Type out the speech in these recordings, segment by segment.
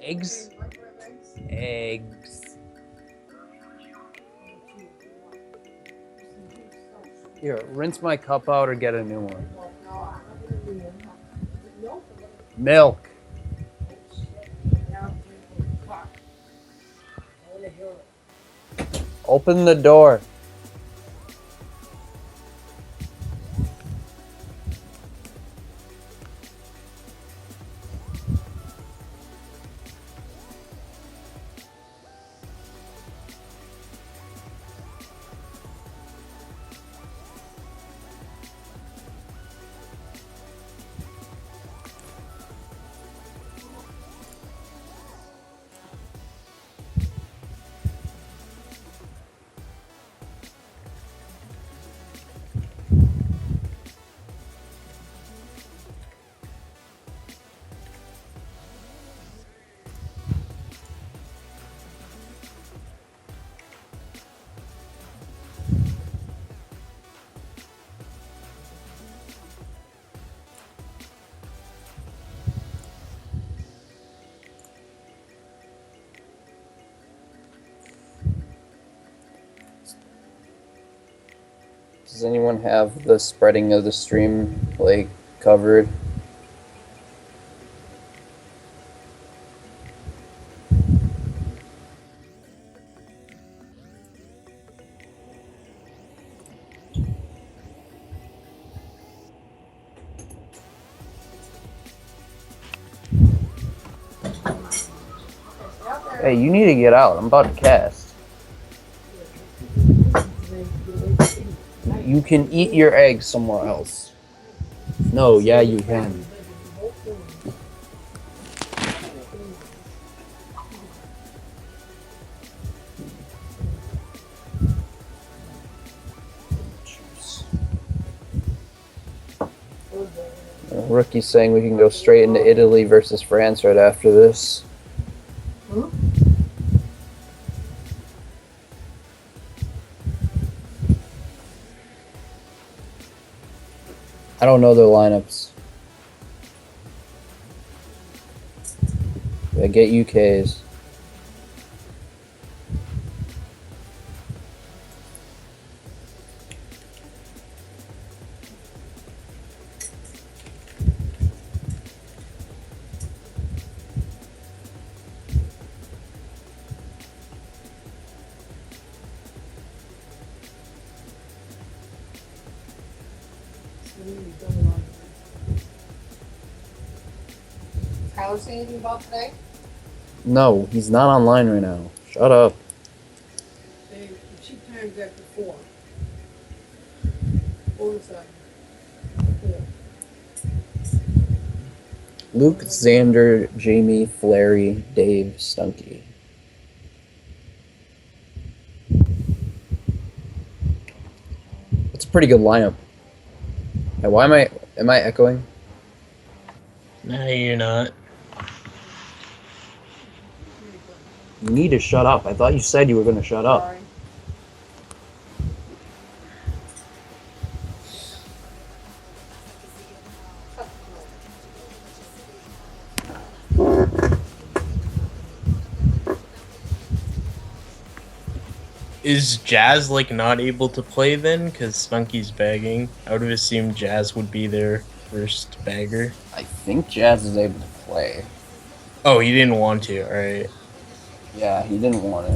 Eggs? Eggs. Here, rinse my cup out or get a new one. Milk. Open the door. Does anyone have the spreading of the stream like covered? Hey, you need to get out. I'm about to cast. You can eat your eggs somewhere else. No, yeah, you can. Rookie's saying we can go straight into Italy versus France right after this. I don't know their lineups. Yeah, get UK's. Tyler say anything about today? No, he's not online right now. Shut up. They cheap times after 4. 4 to 7. Yeah. Luke, Xander, Jamie, Flary, Dave, Stunky. It's a pretty good lineup. Hey, why am I echoing? No, you're not. You need to shut up. I thought you said you were going to shut up. Sorry. Is Jazz like not able to play then? Because Spunky's bagging. I would have assumed Jazz would be their first bagger. I think Jazz is able to play. Oh, he didn't want to. All right. Yeah, he didn't want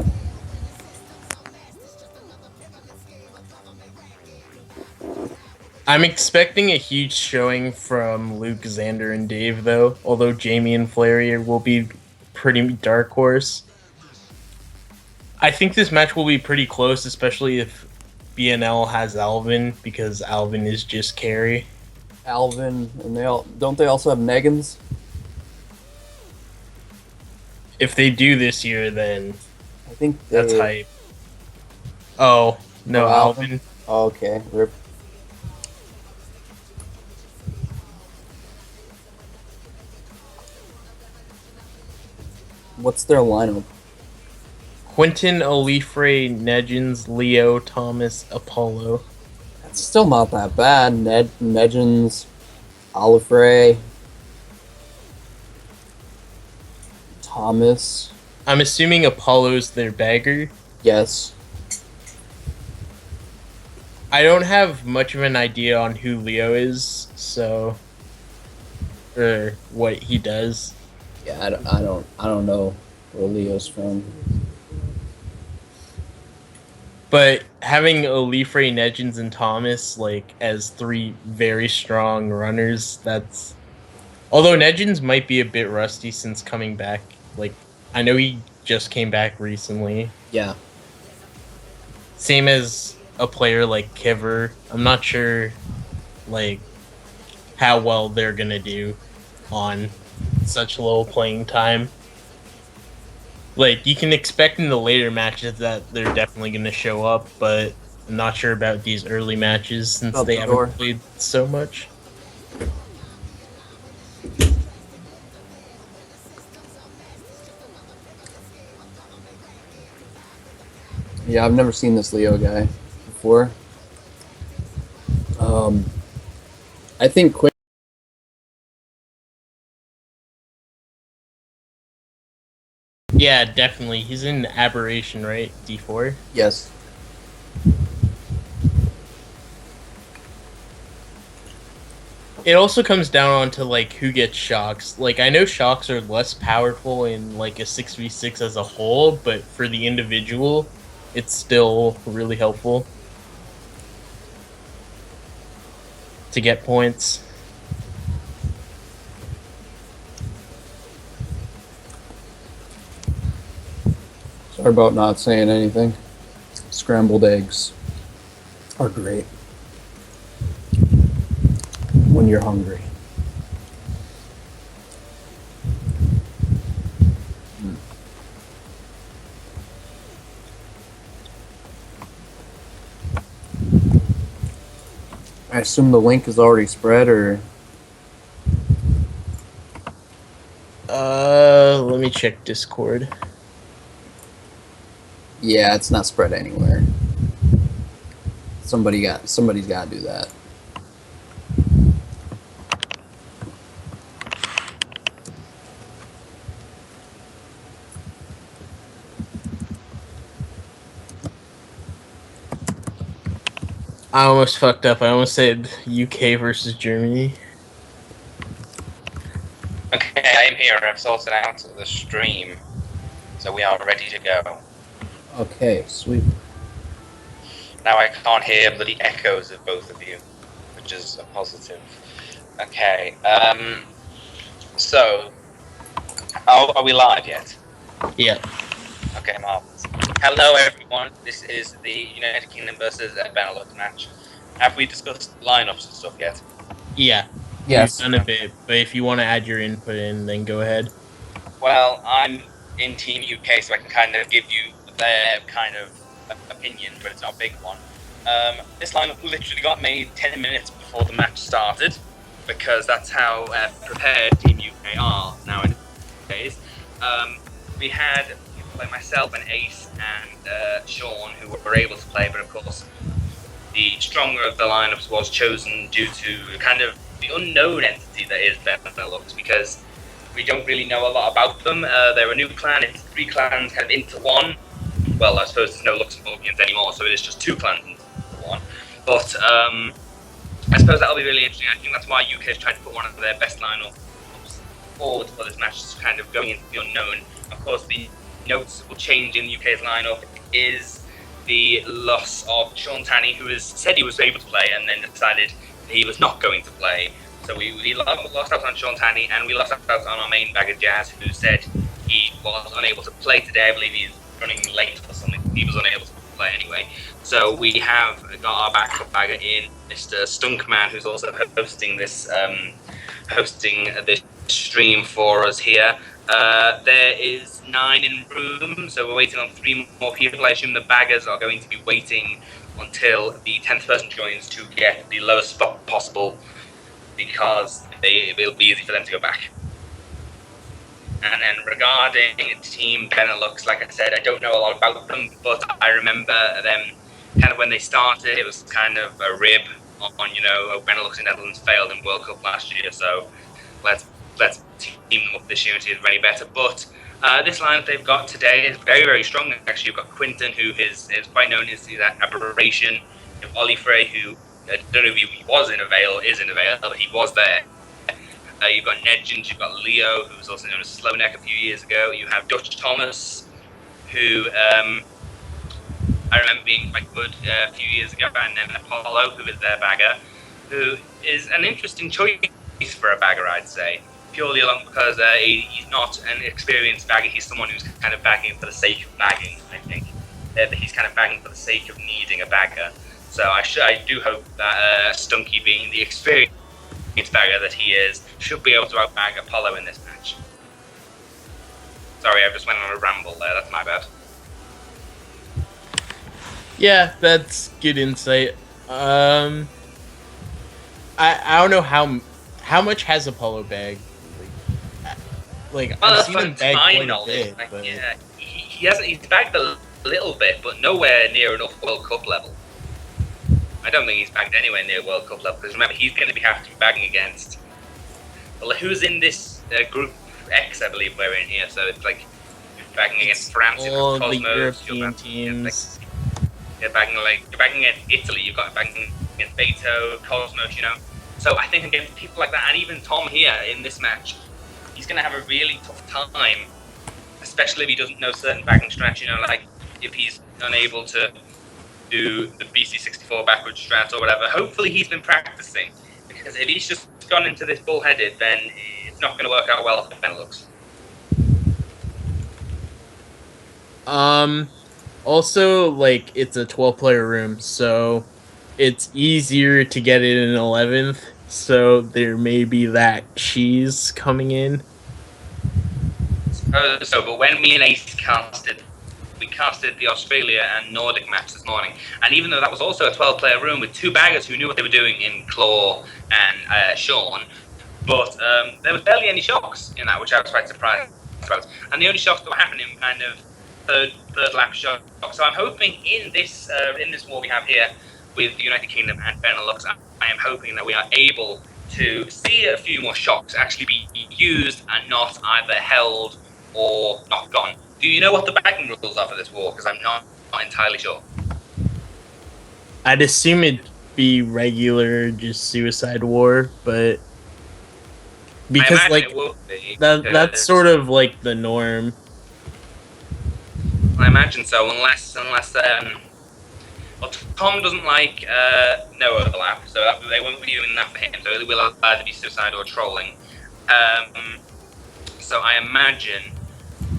to. I'm expecting a huge showing from Luke, Xander, and Dave, though. Although Jamie and Flary will be pretty dark horse. I think this match will be pretty close, especially if BNL has Alvin, because Alvin is just carry. Alvin, and don't they also have Negans? If they do this year, then I think that's hype. Oh, no, Oh, Alvin. Oh, okay, rip. What's their lineup? Quentin, Olifre, Negins, Leo, Thomas, Apollo. That's still not that bad. Negins, Olifre, Thomas. I'm assuming Apollo's their bagger. Yes. I don't have much of an idea on who Leo is, so or what he does. Yeah, I don't know where Leo's from. But having Olifre, Nedgens, and Thomas like as three very strong runners, that's although Nedgens might be a bit rusty since coming back. Like I know he just came back recently. Yeah. Same as a player like Kiver. I'm not sure like how well they're gonna do on such low playing time. Like you can expect in the later matches that they're definitely gonna show up, but I'm not sure about these early matches since Out they the haven't door. played so much. Yeah, I've never seen this Leo guy before. Um, I think Quick. Yeah, definitely. He's in Aberration, right? D4. Yes. It also comes down on to like who gets shocks. Like I know shocks are less powerful in like a 6v6 as a whole, but for the individual, it's still really helpful to get points. Sorry about not saying anything. Scrambled eggs are great when you're hungry. I assume the link is already spread, or Let me check Discord. yeah, it's not spread anywhere. Somebody's got to do that. I almost fucked up. I almost said UK versus Germany. Okay, I am here. I've sorted out the stream, so we are ready to go. Okay, sweet. Now I can't hear bloody echoes of both of you, which is a positive. Okay, so are we live yet? Yeah. Okay, marvelous. Hello, everyone. This is the United Kingdom versus Benelux match. Have we discussed lineups and stuff yet? Yeah. Yes. We've done a bit, but if you want to add your input in, then go ahead. Well, I'm in Team UK, so I can kind of give you their kind of opinion, but it's not a big one. This lineup literally got made 10 minutes before the match started, because that's how prepared Team UK are nowadays. We had people like myself and Ace and Sean who were able to play, but of course the stronger of the lineups was chosen due to kind of the unknown entity that is Benelux, because we don't really know a lot about them. They're a new clan. It's 3 clans kind of into one. Well, I suppose there's no Luxembourgians anymore, so it is just 2 clans into one. But I suppose that'll be really interesting. I think that's why UK has tried to put one of their best lineups forward for this match, just kind of going into the unknown. Of course, the noticeable change in UK's lineup is the loss of Sean Tanney, who has said he was able to play and then decided he was not going to play. So we lost out on Sean Tanney, and we lost out on our main bagger Jazz, who said he was unable to play today. I believe he's running late or something. He was unable to play anyway. So we have got our backup bagger in Mr. Stunkman, who's also hosting this stream for us here. There is 9 in room, so we're waiting on 3 more people. I assume the baggers are going to be waiting until the 10th person joins to get the lowest spot possible, because it'll be easy for them to go back. And then regarding Team Benelux, like I said, I don't know a lot about them, but I remember them kind of when they started, it was kind of a rib on Benelux and Netherlands failed in World Cup last year, so let's team them up this year and see if they're any better. But This lineup they've got today is very, very strong. Actually, you've got Quinton, who is quite known as that aberration. You have Ollie Frey, who I don't know if he was in a veil, is in a veil, but he was there. You've got Nedgens, you've got Leo, who was also known as Slowneck a few years ago. You have Dutch Thomas, who I remember being quite good a few years ago, and then Apollo, who is their bagger, who is an interesting choice for a bagger, I'd say, purely along because he's not an experienced bagger. He's someone who's kind of bagging for the sake of bagging, I think. He's kind of bagging for the sake of needing a bagger. So I do hope that Stunky, being the experienced bagger that he is, should be able to outbag Apollo in this match. Sorry, I just went on a ramble there. That's my bad. Yeah, that's good insight. I don't know how much has Apollo bagged. Like I've seen him bag quite a bit, but yeah, he hasn't. He's bagged a little bit, but nowhere near enough World Cup level. I don't think he's bagged anywhere near World Cup level because remember he's going to have to be bagging against. Well, who's in this group X? I believe we're in here, so it's like bagging against France, all Cosmos, the European teams. You're bagging against Italy. You've got bagging against Beto, Cosmos. You know, so I think against people like that, and even Tom here in this match, he's going to have a really tough time, especially if he doesn't know certain bagging strats. You know, like if he's unable to do the BC64 backwards strat or whatever. Hopefully, he's been practicing because if he's just gone into this bullheaded, then it's not going to work out well for Benelux. Also, like, it's a 12-player room, so it's easier to get it in 11th, so there may be that cheese coming in. But when me and Ace casted, we casted the Australia and Nordic match this morning, and even though that was also a 12-player room with two baggers who knew what they were doing in Claw and Sean, but there was barely any shocks in that, which I was quite surprised about. And the only shocks that were happening kind of third lap shocks. So I'm hoping in this war we have here with the United Kingdom and Benelux, I am hoping that we are able to see a few more shocks actually be used and not either held or not gone. Do you know what the bagging rules are for this war? Because I'm not entirely sure. I'd assume it'd be regular, just suicide war, but because like that's sort of like the norm. I imagine so, unless well, Tom doesn't like no overlap, so they won't be doing that for him. So it will either be suicide or trolling. So I imagine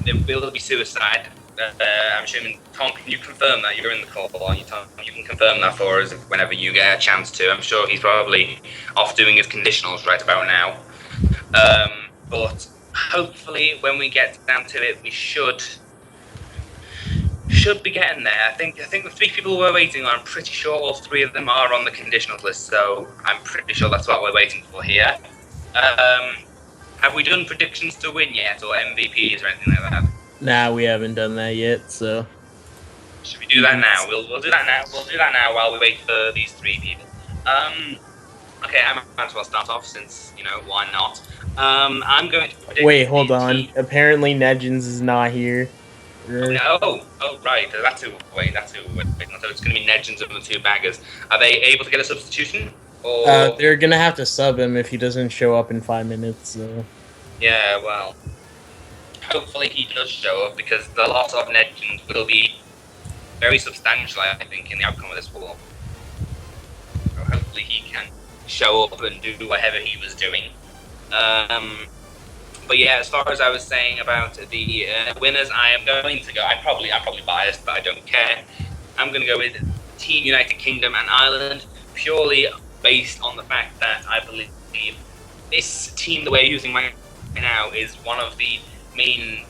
there will be suicide. I'm assuming, Tom, can you confirm that? You're in the call, aren't you, Tom? You can confirm that for us whenever you get a chance to. I'm sure he's probably off doing his conditionals right about now. But hopefully, when we get down to it, we should be getting there. I think the three people we're waiting on, I'm pretty sure all three of them are on the conditionals list, so I'm pretty sure that's what we're waiting for here. Have we done predictions to win yet, or MVPs or anything like that? Nah, we haven't done that yet, so... Should we do that now? We'll do that now. We'll do that now while we wait for these three people. Okay, I might as well start off since, you know, why not? I'm going to predict... Wait, hold on. Apparently Nedgens is not here. Oh, right. That's who. Wait. So it's going to be Nedgens and the two baggers. Are they able to get a substitution? Or they're gonna have to sub him if he doesn't show up in 5 minutes. So. Yeah, well, hopefully he does show up because the loss of Nedgens will be very substantial, I think, in the outcome of this war. So hopefully he can show up and do whatever he was doing. But yeah, as far as I was saying about the winners, I am going to go. I'm probably biased, but I don't care. I'm going to go with Team United Kingdom and Ireland, purely based on the fact that I believe this team that we're using right now is one of the main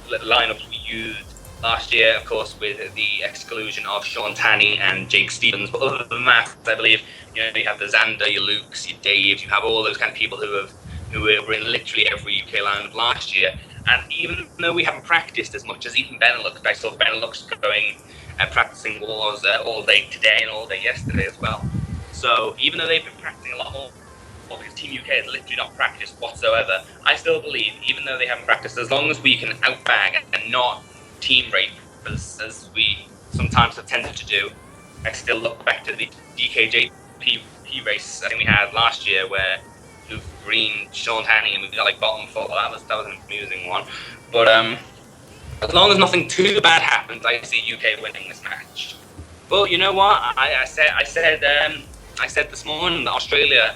lineups we used last year, of course, with the exclusion of Sean Tanney and Jake Stevens. But other than that, I believe you have the Xander, your Lukes, your Daves, you have all those kind of people who were in literally every UK lineup last year. And even though we haven't practiced as much as even Benelux, I saw Benelux going and practicing wars all day today and all day yesterday as well. So even though they've been practicing a lot more because Team UK has literally not practiced whatsoever. I still believe, even though they haven't practiced, as long as we can outbag and not team rape as we sometimes have tended to do, I still look back to the DKJP race I think we had last year where Luke Green, Sean Hanning, and we got like bottom four. That was an amusing one. But as long as nothing too bad happens, I see UK winning this match. But you know what? I said this morning that Australia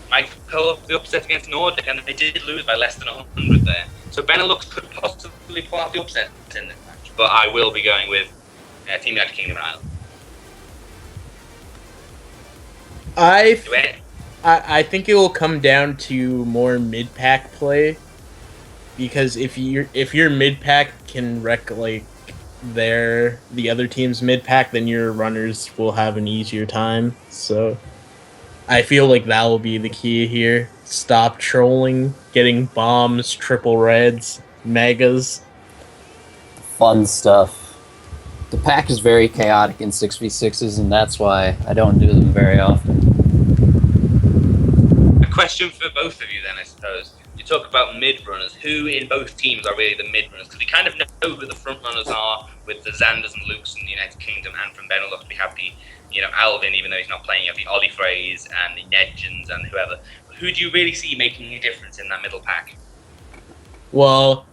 might pull up the upset against Nordic, and they did lose by less than 100 there. So Benelux could possibly pull out the upset in this match. But I will be going with Team United Kingdom and Ireland. I think it will come down to more mid pack play, because if your mid pack can wreck like the other team's mid pack, then your runners will have an easier time. So I feel like that will be the key here. Stop trolling, getting bombs, triple reds, megas. Fun stuff. The pack is very chaotic in 6v6s, and that's why I don't do them very often. A question for both of you then, I suppose. You talk about mid runners. Who in both teams are really the mid runners? Because we kind of know who the front runners are with the Xanders and Lukes in the United Kingdom, and from Benelux we have the, Alvin, even though he's not playing, you have the Ollie Freys and the Nedgens and whoever. Who do you really see making a difference in that middle pack? Well,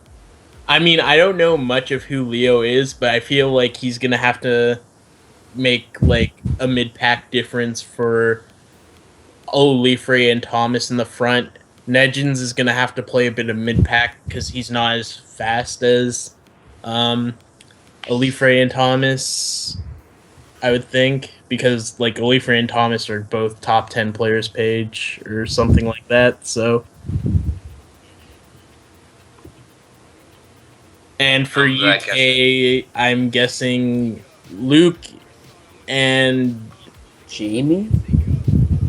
I mean, I don't know much of who Leo is, but I feel like he's gonna have to make like a mid pack difference for Olifre and Thomas in the front. Nedgens is gonna have to play a bit of mid pack because he's not as fast as Olifre and Thomas, I would think, because like Olifre and Thomas are both top 10 players page or something like that. So, and for UK, I'm guessing Luke and Jamie?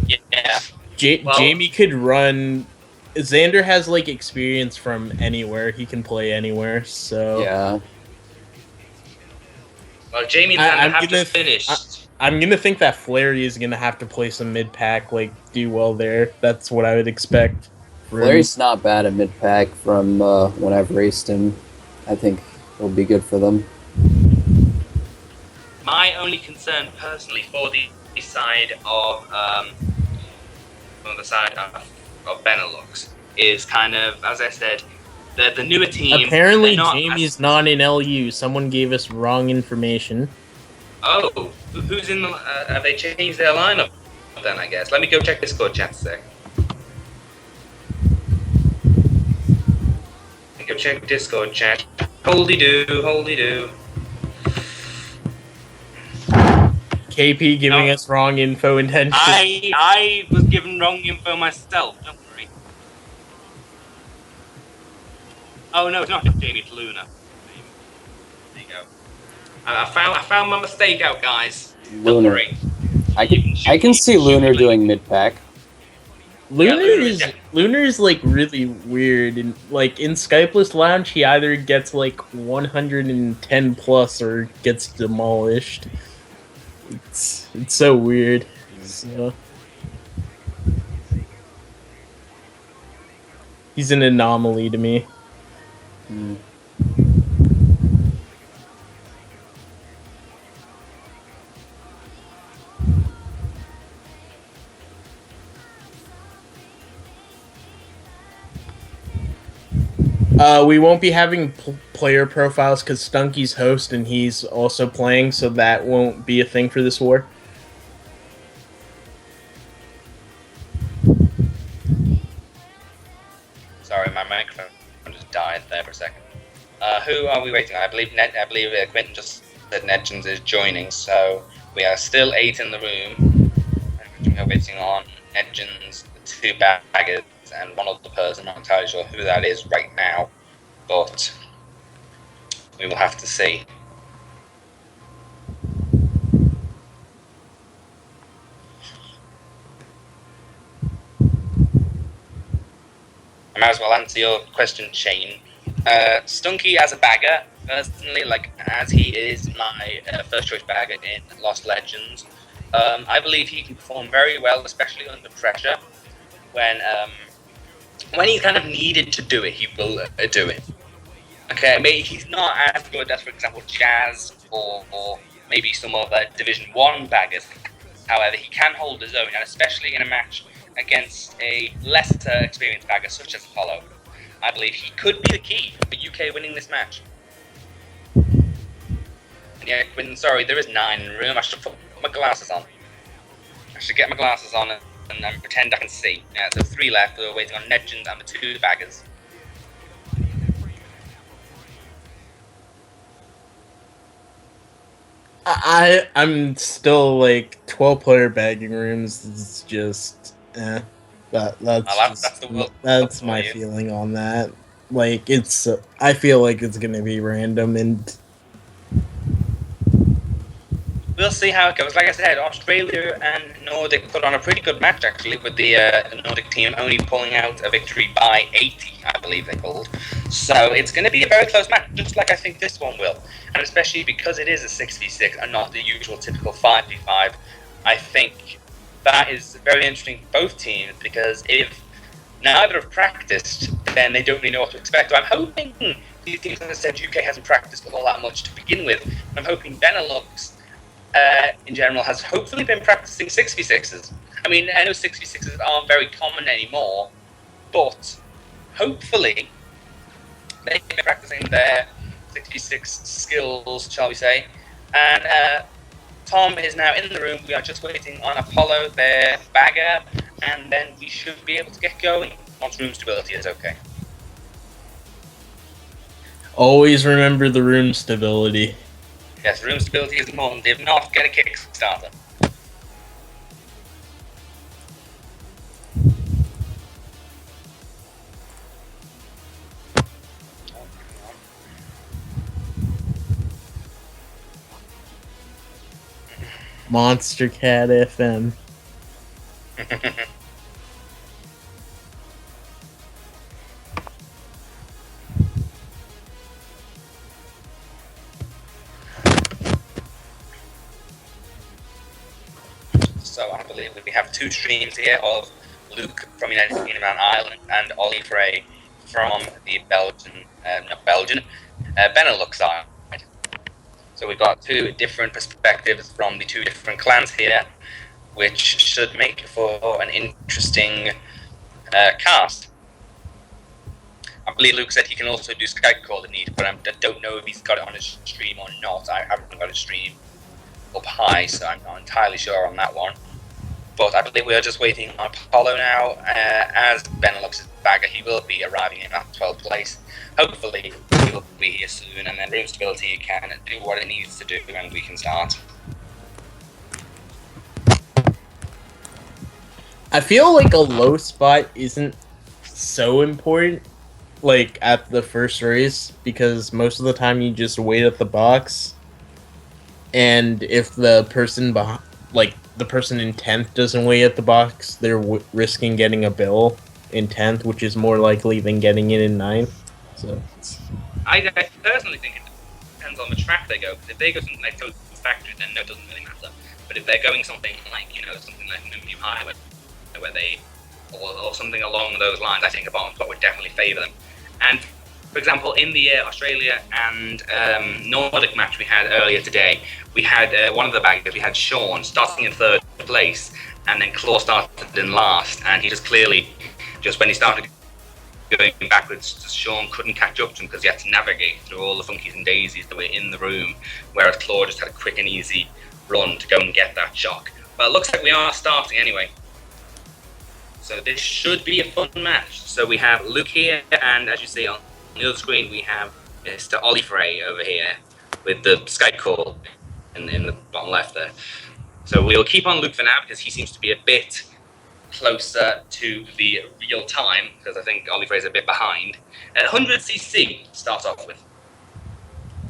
Yeah. Jamie could run. Xander has like experience from anywhere. He can play anywhere. So yeah. Well, Jamie's gonna have to finish. I'm gonna think that Flary is gonna have to play some mid pack, like do well there. That's what I would expect. Flary's not bad at mid pack from when I've raced him. I think it'll be good for them. My only concern, personally, for the side of Benelux is kind of, as I said, the newer team. Apparently, Jamie's not in LU. Someone gave us wrong information. Oh, who's in the? Have they changed their lineup? Then I guess. Let me go check Discord chat a sec. Go check Discord chat. Holdy do. KP giving us wrong info intentionally. I was given wrong info myself. Don't worry. Oh no, it's not Jamie, it's Luna. There you go. I found my mistake out, guys. Don't worry. I can see Lunar doing mid pack. Lunar is like really weird, and like in Skypless Lounge, he either gets like 110 plus or gets demolished. It's so weird. So, he's an anomaly to me. We won't be having player profiles because Stunky's host and he's also playing, so that won't be a thing for this war. Sorry, my microphone just died there for a second. Who are we waiting on? I believe Quentin just said Nedgens is joining, so we are still 8 in the room. We're waiting on Nedgens, the 2 baggers, and one other person. I'm not entirely sure who that is right now, but we will have to see. I might as well answer your question, Shane. Stunky as a bagger, personally, as he is my first choice bagger in Lost Legends, I believe he can perform very well, especially under pressure. when he's kind of needed to do it, he will do it. Okay, maybe he's not as good as, for example, Jazz or maybe some other Division 1 baggers. However, he can hold his own, and especially in a match against a lesser experienced bagger such as Apollo, I believe he could be the key for UK winning this match. And yeah, Quinn, sorry, there is 9 in the room. I should put my glasses on. I should get my glasses on and pretend I can see. Yeah, so 3 left. We're waiting on Legend and the 2 baggers. I'm still like 12-player bagging rooms is just that's my feeling on that. Like it's I feel like it's gonna be random and we'll see how it goes. Like I said, Australia and Nordic put on a pretty good match actually, with the Nordic team only pulling out a victory by 80, I believe they called. So it's going to be a very close match, just like I think this one will. And especially because it is a 6v6 and not the usual typical 5v5, I think that is very interesting for both teams, because if neither have practiced, then they don't really know what to expect. So I'm hoping these teams, as I said, UK hasn't practiced all that much to begin with. I'm hoping Benelux in general has hopefully been practicing 6v6s. I mean, I know 6v6s aren't very common anymore, but hopefully they've been practicing their 6v6 skills, shall we say. And Tom is now in the room. We are just waiting on Apollo, their bagger, and then we should be able to get going once room stability is okay. always remember the room stability. Yes, room stability is important. If not, get a Kickstarter. Monster Cat FM. So I believe we have 2 streams here of Luke from United Kingdom and Ireland and Ollie Frey from the Benelux side. So we've got 2 different perspectives from the 2 different clans here, which should make for an interesting cast. I believe Luke said he can also do Skype call if needed, but I don't know if he's got it on his stream or not. I haven't got a stream up high, so I'm not entirely sure on that one. But I believe we are just waiting on Apollo now. As Benelux's bagger, he will be arriving in that 12th place. Hopefully, he will be here soon, and then room stability can do what it needs to do, and we can start. I feel like a low spot isn't so important, like at the first race, because most of the time you just wait at the box, and if the person behind, like the person in 10th doesn't wait at the box, they're risking getting a bill in 10th, which is more likely than getting it in 9th. So I personally think it depends on the track they go, because if they go something like Total Factory, then no, it doesn't really matter. But if they're going something like, something like New Highway, where they, or something along those lines, I think a bottom spot would definitely favour them. And for example, in the Australia and Nordic match we had earlier today, we had one of the baggers, we had Sean starting in 3rd place, and then Claw started in last, and he just clearly, when he started going backwards, Sean couldn't catch up to him because he had to navigate through all the funkies and daisies that were in the room, whereas Claw just had a quick and easy run to go and get that shock. But it looks like we are starting anyway. So this should be a fun match. So we have Luke here, and as you see on the other screen, we have Mr. Ollie Frey over here with the Skype call in the bottom left there. So we'll keep on Luke for now because he seems to be a bit closer to the real time, because I think Ollie Frey's a bit behind. 100cc to start off with,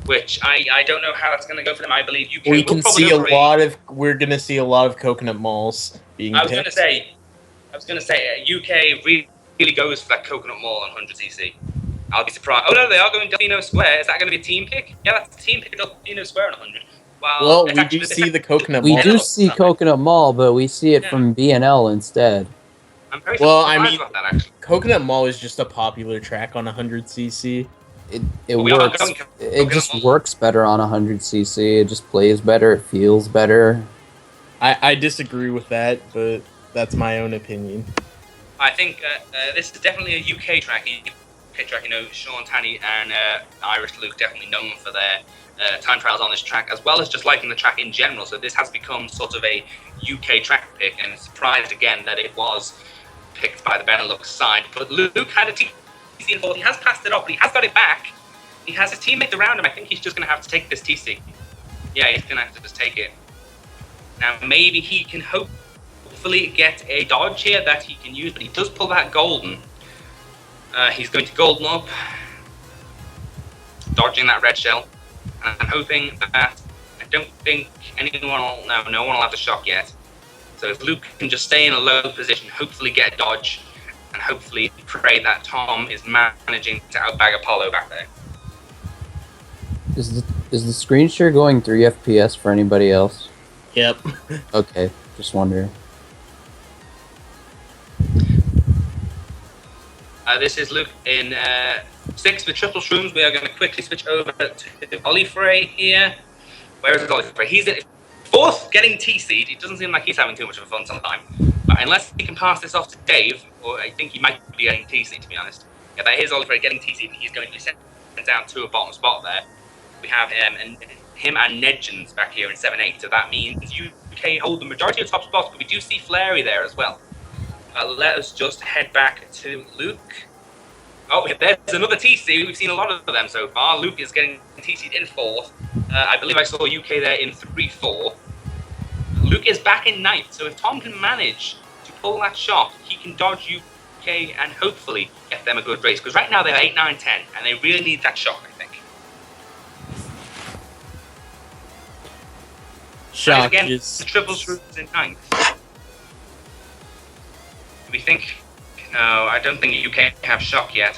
which I don't know how that's going to go for them. I believe UK we can see we're going to see a lot of coconut malls being I was going to say UK really goes for that coconut mall on 100cc. I'll be surprised. Oh no, they are going Delfino Square. Is that going to be a team pick? Yeah, that's a team pick at Delfino Square on 100. Well, we do see the coconut mall. We do see Coconut Mall, but we see it from BNL instead. I'm very Well, surprised I mean, about that actually. Coconut Mall is just a popular track on 100cc. It But we are works. going to It Coconut just Mall. works better on 100cc. It just plays better. It feels better. I disagree with that, but that's my own opinion. I think this is definitely a UK track. UK track, you know, Sean Tanney and Irish Luke definitely known for their time trials on this track, as well as just liking the track in general. So this has become sort of a UK track pick, and surprised again that it was picked by the Benelux side. But Luke had a TC in fourth. He has passed it off, but he has got it back. He has his teammates around him. I think he's just going to have to take this TC. Yeah, he's going to have to just take it. Now, maybe he can hopefully get a dodge here that he can use, but he does pull that golden. He's going to golden up, dodging that red shell, and I'm hoping that I don't think no one will have the shock yet. So if Luke can just stay in a low position, hopefully get a dodge, and hopefully pray that Tom is managing to outbag Apollo back there. Is the screen share going 3 FPS for anybody else? Yep. Okay, just wondering. This is Luke in 6 with triple shrooms. We are going to quickly switch over to Olifray here. Where is Olifray? He's in 4th, getting TC'd. It doesn't seem like he's having too much of a fun time. But unless he can pass this off to Dave, or I think he might be getting TC'd, to be honest. Yeah, that is Olifray getting TC'd, and he's going to be sent down to a bottom spot there. We have him and Nedgens back here in 7-8, so that means UK hold the majority of top spots, but we do see Flary there as well. Let us just head back to Luke. Oh, there's another TC. We've seen a lot of them so far. Luke is getting TC'd in 4th. I believe I saw UK there in 3-4. Luke is back in 9th, so if Tom can manage to pull that shot, he can dodge UK and hopefully get them a good race. Because right now they're 8, 9, 10, and they really need that shot, I think. Shock again, is... the triple shrooms in 9th. We think, no, I don't think UK have shock yet.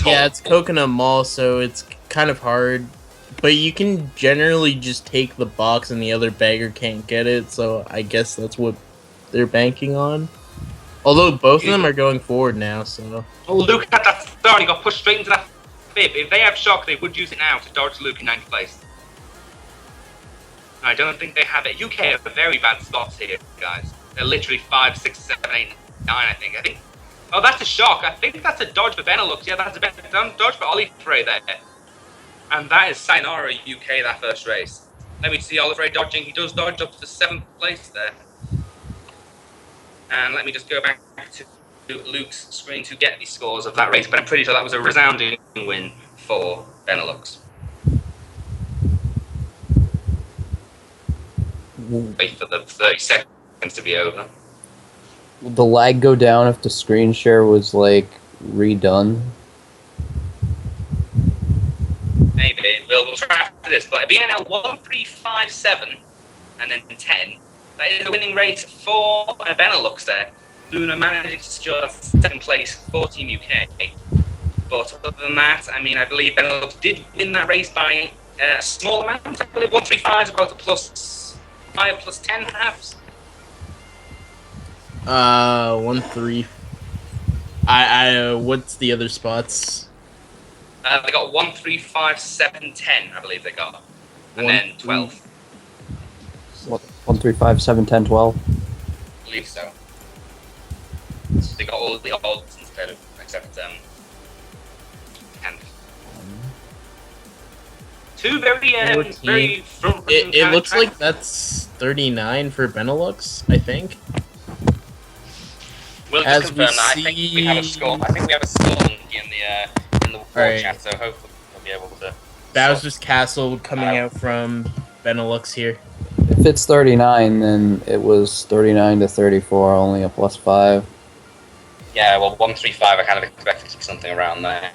Yeah, it's Coconut Mall, so it's kind of hard. But you can generally just take the box and the other bagger can't get it, so I guess that's what they're banking on. Although both of them are going forward now, so... Oh, Luke had that start, he got pushed straight into that fib. If they have shock, they would use it now to dodge Luke in 9th place. I don't think they have it. UK have very bad spots here, guys. They're literally 5, 6, 7, 8, 9, I think. Oh, that's a shock. I think that's a dodge for Benelux. Yeah, that's a dodge for Olifray there. And that is Sayonara UK, that first race. Let me see Olifray dodging. He does dodge up to 7th place there. And let me just go back to Luke's screen to get the scores of that race. But I'm pretty sure that was a resounding win for Benelux. Wait for the 30 seconds to be over. Will the lag go down if the screen share was, like, redone? Maybe. We'll try after this. But BNL 1357 and then 10. That is a winning race for Benelux there. Luna managed to secure 2nd place for Team UK. But other than that, I mean, I believe Benelux did win that race by a small amount. I believe 135 is about a +5, +10 perhaps. 1, 3. What's the other spots? They got 1, 3, 5, 7, 10, I believe they got. And then 12. What? 1, 3, 5, 7, 10, 12? I believe so. So they got all the odds instead of, except 10. Two very, very front. It looks like that's 39 for Benelux, I think. We'll just confirm that. I think we have a score. I think we have a score in the war chat, so hopefully we'll be able to. That was just Castle coming out from Benelux here. If it's 39, then it was 39 to 34, only a +5. Yeah, well, 135, I kind of expected to be something around there.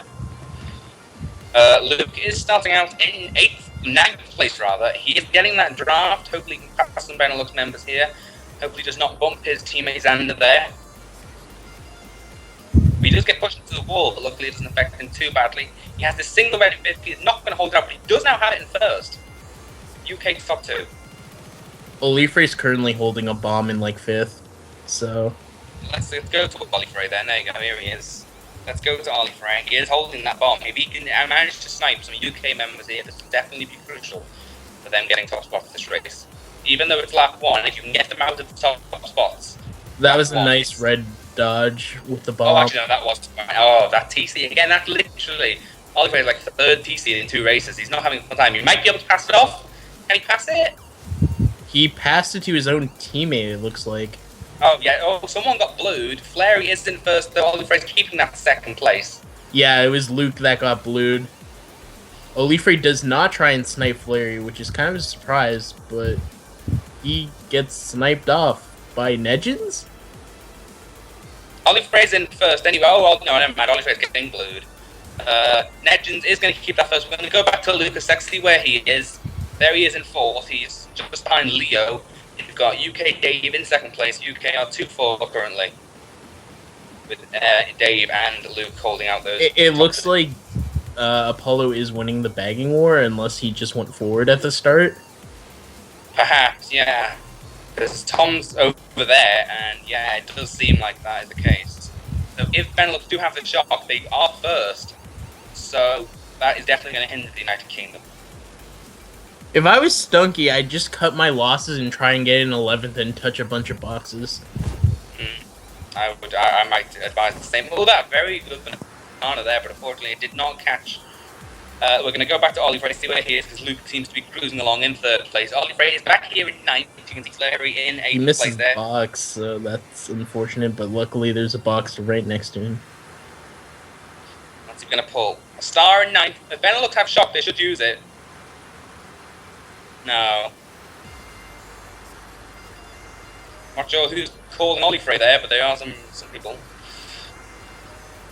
Luke is starting out in 9th place rather. He is getting that draft. Hopefully he can pass some Benelux members here. Hopefully does not bump his teammate Xander there. He does get pushed into the wall, but luckily it doesn't affect him too badly. He has this single red in 5th. He's not going to hold it up, but he does now have it in 1st. UK top 2. Olifray's currently holding a bomb in like 5th, so... Let's go to Ollie Frey then. There you go. Here he is. Let's go to Ollie Frey. He is holding that bomb. If he can manage to snipe some UK members here, this will definitely be crucial for them getting top spots this race. Even though it's lap 1, if you can get them out of the top spots. That was a nice red dodge with the Oh, bomb. actually, no, that was fine. Oh, that TC again. That literally Ollie Frey's like third TC in 2 races. He's not having a fun time. He might be able to pass it off. Can he pass it? He passed it to his own teammate, it looks like. Oh, yeah. Oh, someone got blued. Flary is in first, though. Ollie Frey's keeping that second place. Yeah, it was Luke that got blued. Olifre does not try and snipe Flary, which is kind of a surprise, but he gets sniped off by Negins? Ollie Frey's in first anyway. Oh, well, no, never mind. Ollie Frey's getting blued. Negins is going to keep that first. We're going to go back to Lucas Sexley where he is. There he is in fourth. He's just behind Leo. You've got UK Dave in second place. UK are 2-4 currently. With Dave and Luke holding out those. It looks like Apollo is winning the bagging war, unless he just went forward at the start. Perhaps, yeah. Because Tom's over there, and yeah, it does seem like that is the case. So if Benelux do have the shock, they are first. So that is definitely going to hinder the United Kingdom. If I was Stunky, I'd just cut my losses and try and get an 11th and touch a bunch of boxes. I might advise the same. Oh, that very good banana there, but unfortunately it did not catch. We're going to go back to Ollie Frey, see where he is, because Luke seems to be cruising along in third place. Ollie Frey is back here in ninth. You can see Flary in He 8th misses place the there. box, so that's unfortunate, but luckily there's a box right next to him. What's he going to pull? A star in 9th. If Benelux have shock, they should use it. No. Not sure who's calling Ollie Frey there, but there are some people.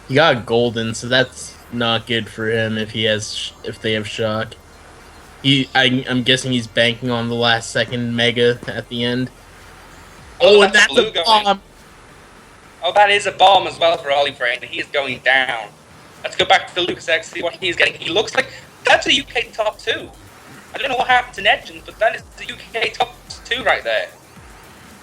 He got golden, so that's not good for him if they have shock. I'm guessing he's banking on the last second mega at the end. Oh, and that's a bomb! Oh, that is a bomb as well for Ollie Frey, and he is going down. Let's go back to Lucas X, see what he's getting. He looks like that's a UK top 2. I don't know what happened to Nedgens, but that is the UK top 2 right there.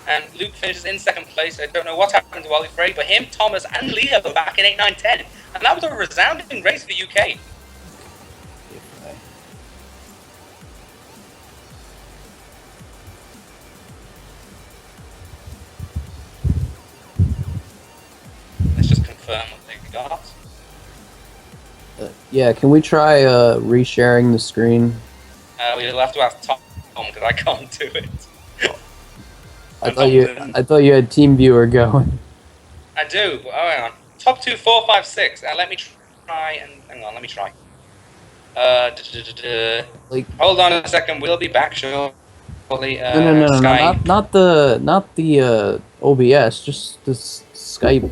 And Luke finishes in second place. I don't know what happened to Ollie Frey, but him, Thomas, and Leo were back in 8, 9, 10. And that was a resounding race for the UK. Let's just confirm what they got. Yeah, can we try resharing the screen? We'll have to ask Tom because I can't do it. I thought you had TeamViewer going. I do. Oh, hang on. Top 2, 4, 5, 6. Let me try and hang on. Let me try. Like, hold on a second. We'll be back shortly. no, Skype. not the OBS, just the Skype.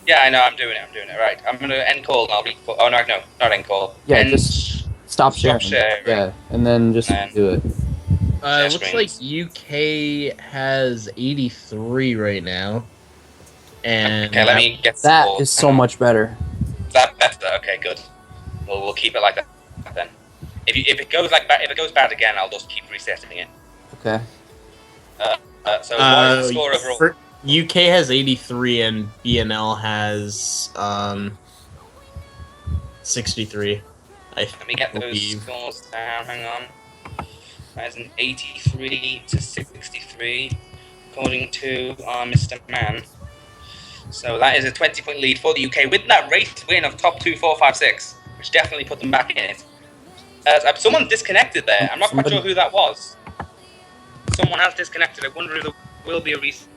Yeah, I know. I'm doing it. Right. I'm gonna end call. And I'll re-call. Oh no, not end call. Yeah, end, just stop sharing. Yeah, and then just do it. It looks like UK has 83 right now. And okay, let me get that support. is so much better. That better. Okay, good. We'll keep it like that then. If it goes bad again, I'll just keep resetting it. Okay. So what is the score overall? UK has 83 and BNL has 63. Let me get those scores down. Hang on. That's an 83 to 63, according to Mr. Man. So that is a 20-point lead for the UK with that race win of top 2, 4, 5, 6, which definitely put them back in it. Someone disconnected there. I'm not quite sure who that was. Someone has disconnected. I wonder if there will be a reset.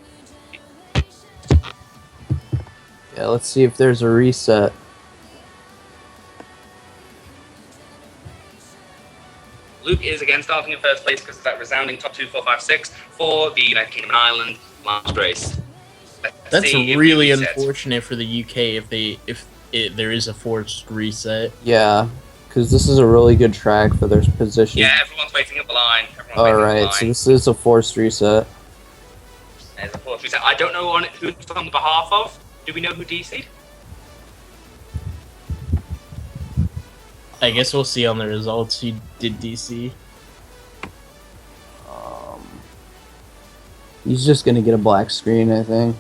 Yeah, let's see if there's a reset. Luke is again starting in first place because of that resounding top 2, 4, 5, 6 for the United Kingdom and Ireland last race. That's really unfortunate for the UK if there is a forced reset. Yeah, because this is a really good track for their position. Yeah, everyone's waiting up the line. Alright, so this is a forced reset. There's a forced reset. I don't know who it's on behalf of. Do we know who DC'd? I guess we'll see on the results who did DC. He's just gonna get a black screen, I think.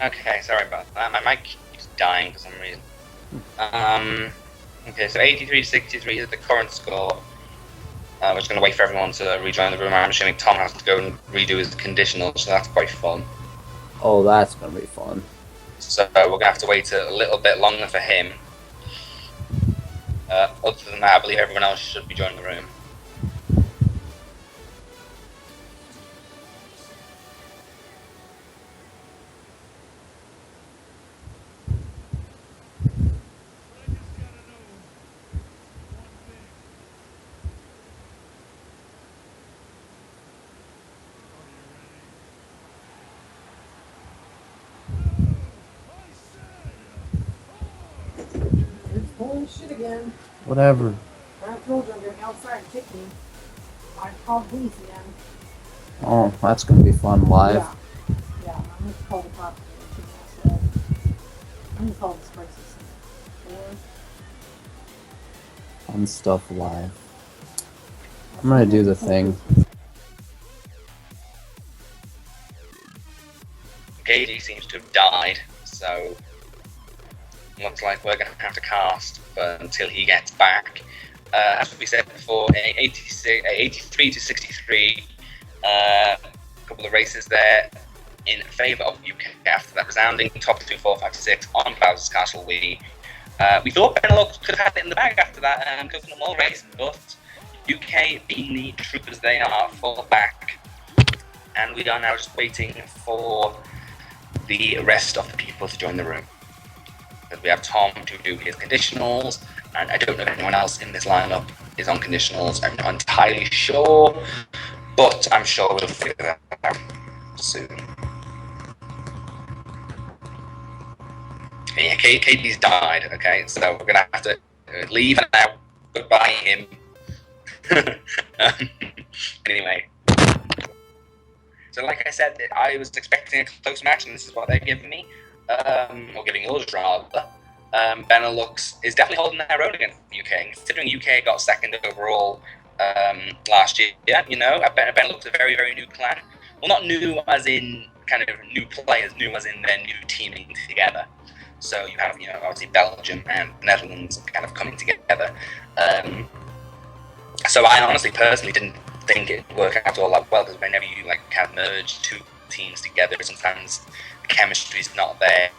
Okay, sorry about that. My mic keeps dying for some reason. Okay, so 83 to 63 is the current score. We're just going to wait for everyone to rejoin the room. I'm assuming Tom has to go and redo his conditional, so that's quite fun. Oh, that's gonna be fun. So we're going to have to wait a little bit longer for him. Other than that, I believe everyone else should be joining the room. It's pulling shit again. Whatever. I told you I'm going outside and kick me. I called police again. Oh, that's gonna be fun live. Yeah, I'm going to call the cops. I'm going to call this crisis. Fun stuff live. I'm gonna do the thing. KD seems to have died, so looks like we're going to have to cast until he gets back. As we said before, 83 to 63, a couple of races there in favour of UK after that resounding top 2, 4, 5, 6 on Bowser's Castle. We thought BNL could have had it in the bag after that Coconut Mall race, but UK, being the troopers they are, fall back, and we are now just waiting for the rest of the people to join the room. Because we have Tom to do his conditionals, and I don't know if anyone else in this lineup is on conditionals. I'm not entirely sure, but I'm sure we'll figure that out soon. Yeah, KD's died, okay, so we're gonna have to leave now. Goodbye, him. Anyway. So like I said, I was expecting a close match, and this is what they're giving me. Or giving us, rather. Benelux is definitely holding their own against the UK. Considering UK got second overall last year, you know, Benelux is a very, very new clan. Well, not new as in kind of new players, new as in their new teaming together. So you have, you know, obviously Belgium and Netherlands kind of coming together. So I honestly, personally, didn't think it would work out all that well, because whenever you like kind of merge two teams together, sometimes the chemistry's not there,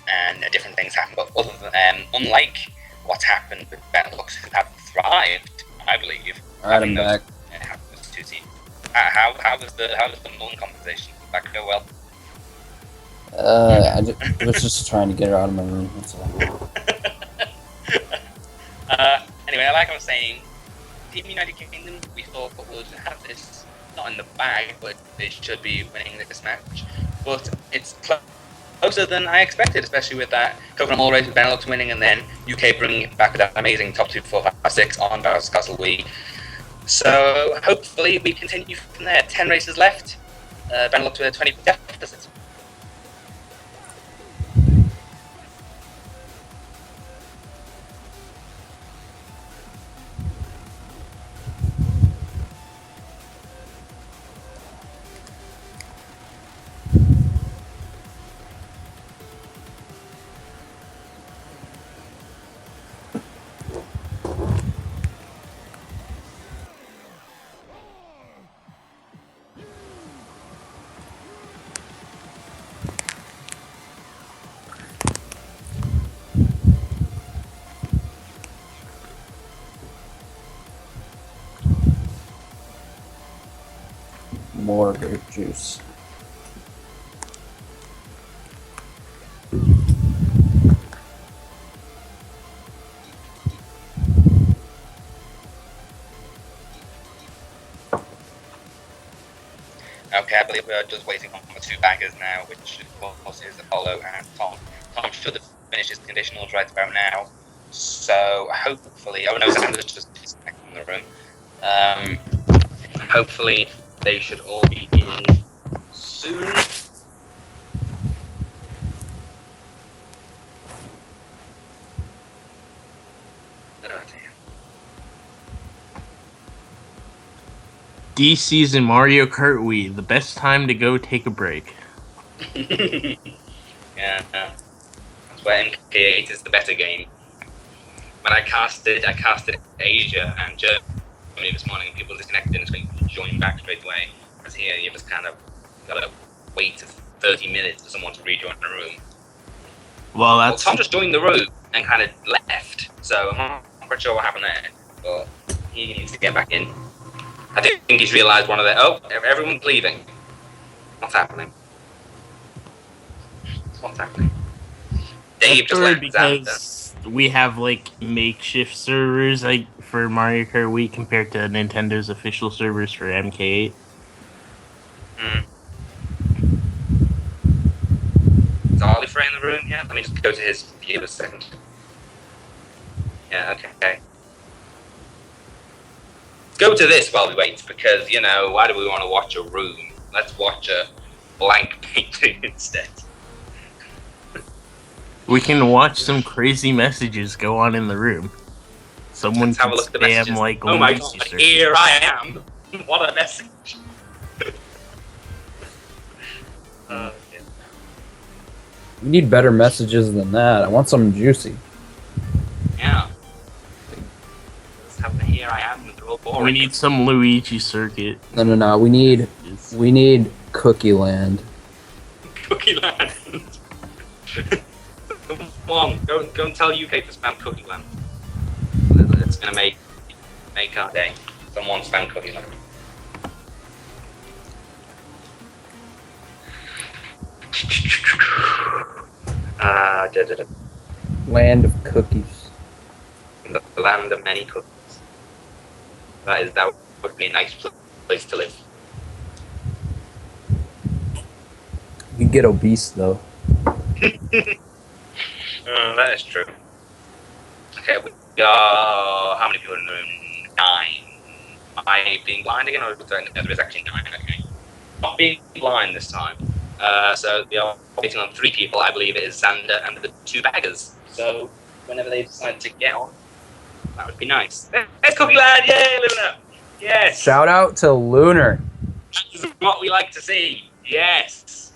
and different things happen. But other than unlike what's happened with Benelux, who have thrived, I believe. Alright, I'm back. Those two teams. How was the Mullen conversation? Did that go well? I was just trying to get her out of my room. That's all. Anyway, like I was saying, Team United Kingdom, we thought would have this not in the bag, but they should be winning this match. But it's closer than I expected, especially with that Coconut Mall race with Benelux winning, and then UK bringing it back with that amazing top 2, 4, 5, 6 on Bowser's Castle Wii. So hopefully we continue from there. 10 races left. Benelux with a 20 deficit. More grape juice. Okay, I believe we are just waiting on the two baggers now, which of course is Apollo and Tom. Tom should have finished his conditionals right about now. So hopefully, oh no, Sanders just disconnected from the room. Hopefully they should all be in soon. Oh, DC's in Mario Kart Wii, the best time to go take a break. Yeah, that's where MK8 is the better game. When I casted Asia and Germany this morning, and people disconnected and joined back straight away. Whereas here, you just kind of gotta wait 30 minutes for someone to rejoin the room. Well, Well, that's Tom just joined the room and kind of left, so I'm not quite sure what happened there. But he needs to get back in. I think he's realised one of the. Oh, everyone's leaving. What's happening? What's happening? Dave just left Xander. because we have like makeshift servers like for Mario Kart Wii compared to Nintendo's official servers for MK8. Mm. Is Ollie Frey in the room? Yeah, let me just go to his view a second. Yeah, okay. Let's go to this while we wait, because, you know, why do we want to watch a room? Let's watch a blank painting instead. We can watch some crazy messages go on in the room. Someone Let's have can a look at the spam messages. like Oh my Luigi god, circuit. here I am! What a message! Yeah. We need better messages than that. I want something juicy. Yeah. Let's have the here I am, they're all boring. We need some Luigi circuit. No. We need Cookie Land. Cookie Land. Come on, go and tell UK to spam Cookie Land. It's gonna make our day. Someone spam Cookie Land. Land of cookies. The land of many cookies. That would be a nice place to live. You get obese though. That is true. Okay, we got how many people in the room? 9. Am I being blind again, or there is actually 9? Okay, not being blind this time. So we are waiting on 3 people. I believe it is Xander and the 2 baggers. So whenever they decide to get on, that would be nice. There's Cookie Lad! Yay, living up! Yes! Shout out to Lunar. That is what we like to see. Yes!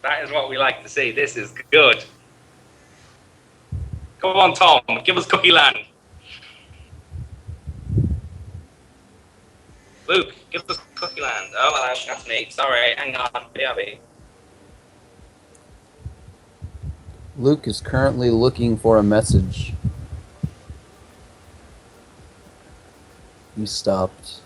That is what we like to see. This is good. Come on, Tom. Give us Cookie Land. Luke, give us Cookie Land. Oh, well, that's me. Sorry, hang on. BRB. Luke is currently looking for a message. He stopped.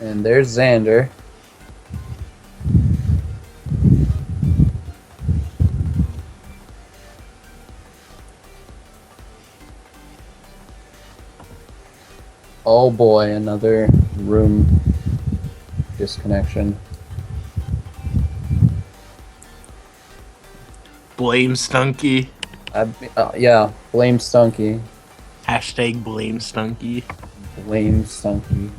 And there's Xander. Oh boy, another room disconnection. Blame Stunky. Yeah, blame Stunky. Hashtag blame Stunky. Blame Stunky.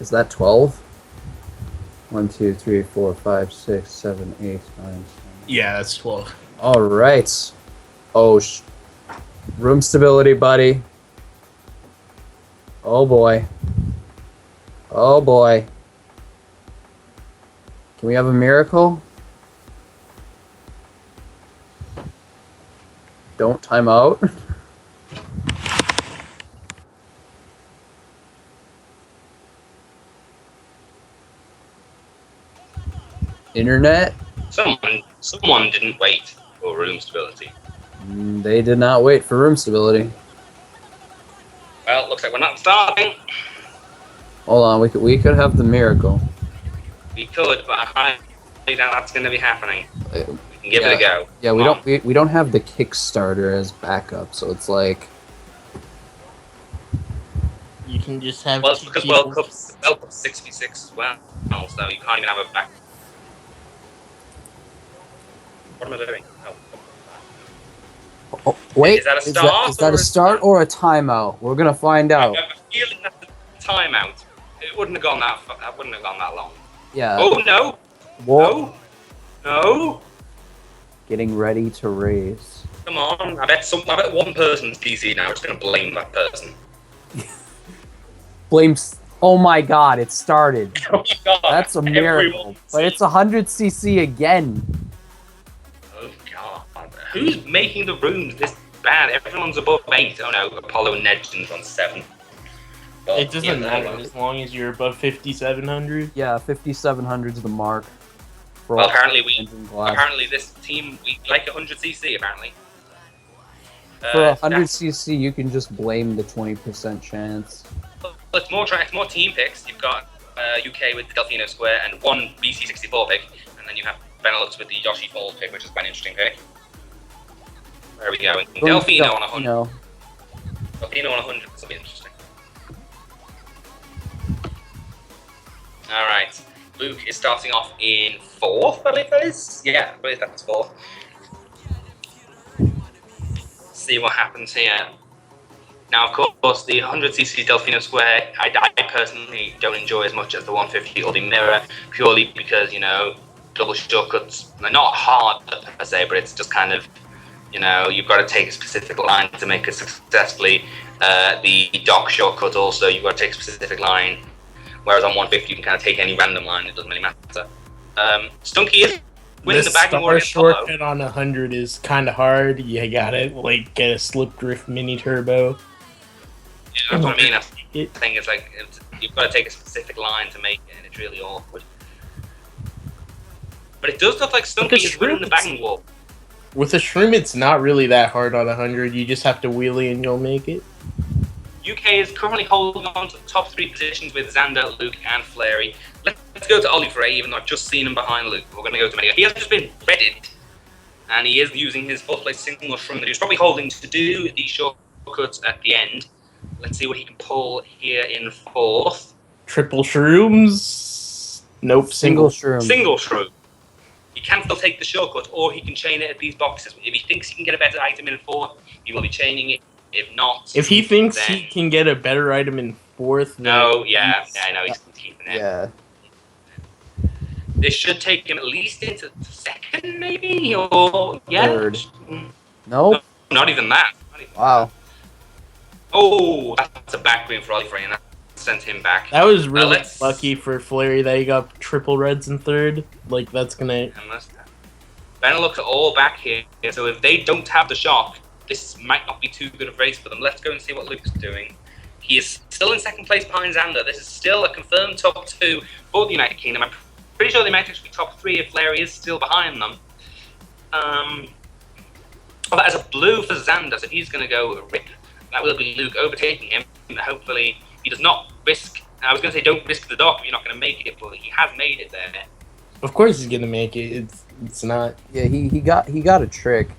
Is that 12? 1, 2, 3, 4, 5, 6, 7, 8, 9, 10. Yeah, that's 12. All right. Oh, room stability, buddy. Oh boy. Oh boy. Can we have a miracle? Don't time out. Internet? Someone didn't wait for room stability. They did not wait for room stability. Well, looks like we're not starting. Hold on, we could have the miracle. We could, but I highly doubt that's going to be happening. We can give Yeah. it a go. Yeah, we don't have the Kickstarter as backup, so it's like You can just have Well, it's two because people. World Cup's 6v6 as well, so you can't even have a back. What am I doing? Oh. Oh, wait, Is that a start is that or a start or a timeout? We're gonna find I out. have a feeling that's a timeout. It wouldn't have gone that. That wouldn't have gone that long. Yeah. Oh no! Whoa. No! Getting ready to race. Come on! I bet one person's PC now. It's going to blame that person. Blames. Oh my God! It started. Oh my god! That's a miracle. But it's 100cc again. Oh god! Who's making the rooms this bad? Everyone's above 8. Oh no! Apollo and Nedgen's on 7. But, It doesn't yeah, matter well. as long as you're above 5,700. Yeah, 5700's the mark. For Well, all engine glass. apparently this team we like 100cc. Apparently. For 100cc, you can just blame the 20% chance. Well, it's more team picks. You've got UK with the Delfino Square and one BC64 pick, and then you have Benelux with the Yoshi Falls pick, which is quite an interesting pick. Where are we going? Delfino on 100. Delfino on 100. This will be interesting. All right. Luke is starting off in 4th, I believe that is. Yeah, I believe that's 4th. See what happens here. Now, of course, the 100cc Delfino Square, I personally don't enjoy as much as the 150 or the Mirror, purely because, double shortcuts, they're not hard per se, but it's just kind of, you've got to take a specific line to make it successfully. The dock shortcut also, you've got to take a specific line, whereas on 150 you can kind of take any random line, it doesn't really matter. Stunky is winning the bag more against Apollo. Shortcut on 100 is kind of hard. You gotta get a slip drift mini turbo. Yeah, that's what I mean. The thing is, you've got to take a specific line to make it, and it's really awkward. But it does look like Stunky is winning the bang wall. With a shroom, it's not really that hard on 100. You just have to wheelie and you'll make it. UK is currently holding on to the top 3 positions with Xander, Luke, and Flary. Let's go to Ollie Frey, even though I've just seen him behind Luke. We're going to go to him. He has just been redded, and he is using his 4th place single shroom that he was probably holding to do the shortcuts at the end. Let's see what he can pull here in 4th. Triple shrooms. Nope, single shroom. Single shroom. He can still take the shortcut, or he can chain it at these boxes. If he thinks he can get a better item in 4th, he will be chaining it. If not, if he thinks then... he can get a better item in 4th, no, yeah, I know he's keeping it. Yeah. This should take him at least into 2nd, maybe, or 3rd. Nope. No, not even that. Wow. Oh, that's a back win for Ollie Frey, and that sent him back. That was really lucky for Flary that he got triple reds in 3rd. That's gonna... Benelux are all back here, so if they don't have the shock, this might not be too good of a race for them. Let's go and see what Luke's doing. He is still in 2nd place behind Xander. This is still a confirmed top 2 for the United Kingdom. I'm pretty sure they might actually be top 3 if Flary is still behind them. That is a blue for Xander, so he's going to go rip. That will be Luke overtaking him. Hopefully, he does not risk. I was going to say don't risk the dock if you're not going to make it, but he has made it there. Of course he's going to make it. It's not. Yeah, he got a trick.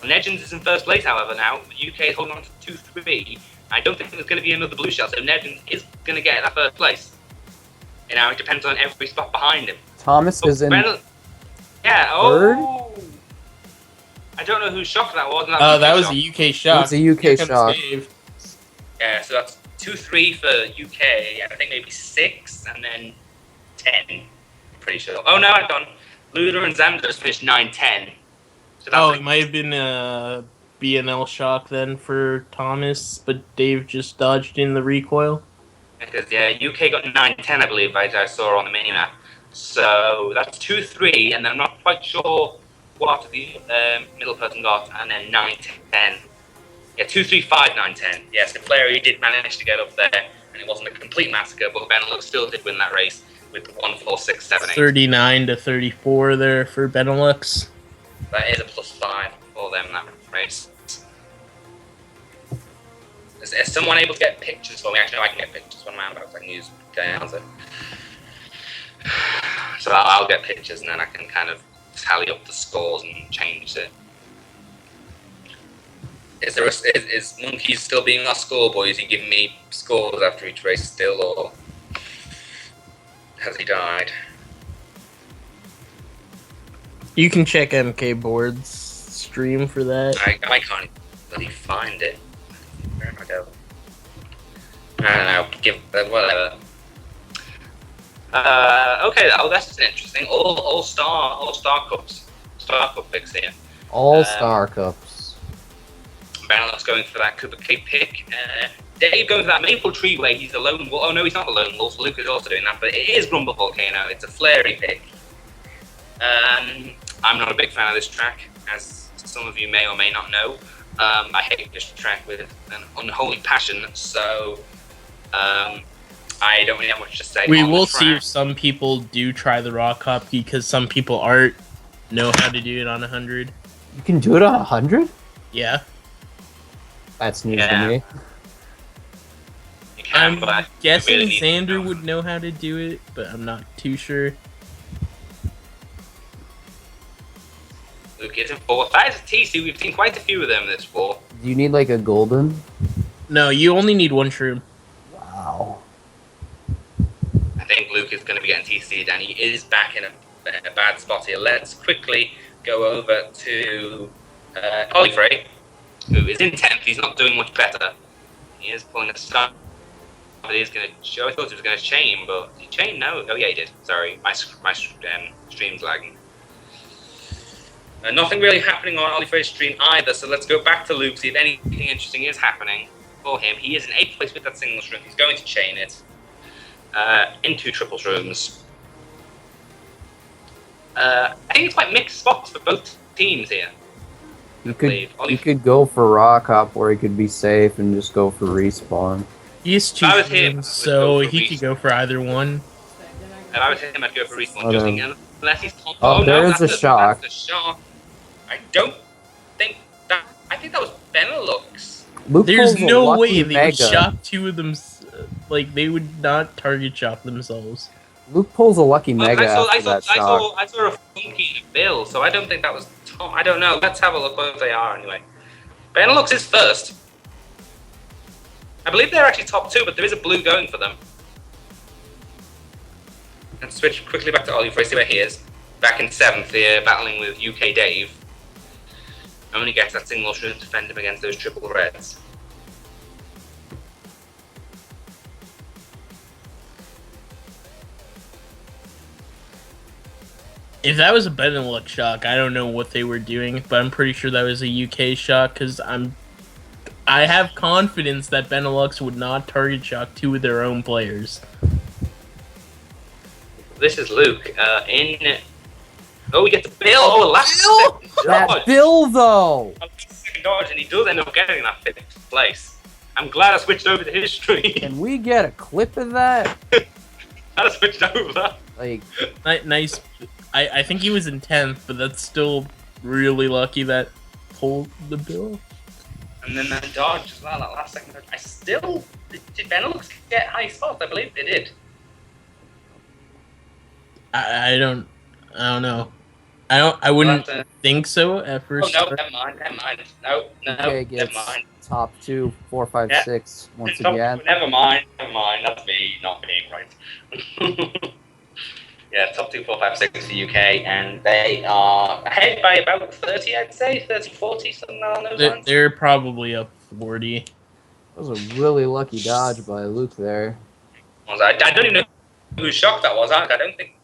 Legends is in 1st place, however, now. The UK is holding on to 2-3. I don't think there's going to be another blue shell, so Legends is going to get that 1st place. It depends on every spot behind him. Thomas is in... Yeah, 3rd? I don't know whose shock that was. That was a UK shock. It was a UK shock. Yeah, so that's 2-3 for UK, and I think maybe 6, and then 10. I'm pretty sure. Oh, no, I've done. Luda and Xander finished 9-10. So it might have been a BNL shock then for Thomas, but Dave just dodged in the recoil. Because, yeah, UK got 9-10, I believe, I saw on the mini-map. So that's 2-3, and then I'm not quite sure what the middle person got, and then 9-10. Yeah, 2-3-5, 9-10. Yes, the Flary did manage to get up there, and it wasn't a complete massacre, but Benelux still did win that race with 1-4-6-7-8. 39-34 there for Benelux. That is a +5 for them, that race. Is someone able to get pictures for me? Actually, no, I can get pictures when I'm out. I can use Gaza. So I'll get pictures, and then I can kind of tally up the scores and change it. Is Monkey still being our scoreboy? Is he giving me scores after each race still, or has he died? You can check MK Board's stream for that. I can't really find it. Where am I going? I don't know. Give whatever. Okay, that's interesting. All star cups, star cup picks here. All Star Cups. Benelux going for that Cooper K pick. Dave going for that Maple Tree Way. He's a lone wolf. Oh no, he's not a lone wolf. Luke is also doing that, but it is Grumble Volcano. It's a flary pick. I'm not a big fan of this track, as some of you may or may not know. I hate this track with an unholy passion, so I don't really have much to say. We on will the see track. if some people do try the rock hockey, because some people aren't know how to do it on 100. You can do it on 100? Yeah. That's news Yeah. to me. You can, but I I'm guessing really need to Xander know. would know how to do it, but I'm not too sure. Luke is in fourth. That is a TC. We've seen quite a few of them this fall. Do you need like a golden? No, you only need one shroom. Wow. I think Luke is going to be getting TC'd, and he is back in a bad spot here. Let's quickly go over to Olifrey, who is in 10th. He's not doing much better. He is pulling a start, but he's going to show. I thought he was going to chain, but did he chain? No. Oh, yeah, he did. Sorry, my stream's lagging. Nothing really happening on Olifrey's stream either, so let's go back to Luke, see if anything interesting is happening for him. He is in 8th place with that single shroom. He's going to chain it into triple shrooms. I think it's quite mixed spots for both teams here. You believe. could go for Rock Hop, or he could be safe and just go for respawn. He's two If I was him, shrooms, I so would go for he could go for either one. If I was him, I'd go for respawn Oh, just no. in case, unless he's top. Oh, there no, is a shock. That's a shock. I don't think that. I think that was Benelux. Luke There's pulls a no lucky way they would mega. shock two of them. Like, they would not target shock themselves. Luke pulls a lucky Well, mega I after that shock. I saw a funky bill, so I don't think that was Tom. I don't know. Let's have a look where they are anyway. Benelux is first. I believe they're actually top 2, but there is a blue going for them. And switch quickly back to Ollie, see where he is. Back in 7th here, battling with UK Dave. Only gets that single shroom to defend him against those triple reds. If that was a Benelux shock, I don't know what they were doing, but I'm pretty sure that was a UK shock, because I have confidence that Benelux would not target shock two of their own players. This is Luke. Oh, we get the Bill. Oh, last second That dodge. Bill, though! A last second dodge, and he does end up getting that 5th place. I'm glad I switched over to his stream. Can we get a clip of that? Glad I switched over. Like, Nice. I think he was in 10th, but that's still really lucky that pulled the bill. And then that dodge as well, that last second dodge. Did Benelux get high spots? I believe they did. I don't know. I wouldn't But, think so at oh first. no, never mind. No, okay, never gets mind. top 2, 4, 5, Yeah. 6 once No, again. Never mind. That's me not being right. Yeah, top 2, 4, 5, 6 for UK, and they are ahead by about 30, I'd say, 30, 40, something along those lines. They're probably up 40. That was a really lucky dodge by Luke there. I don't even know whose shock that was. I don't think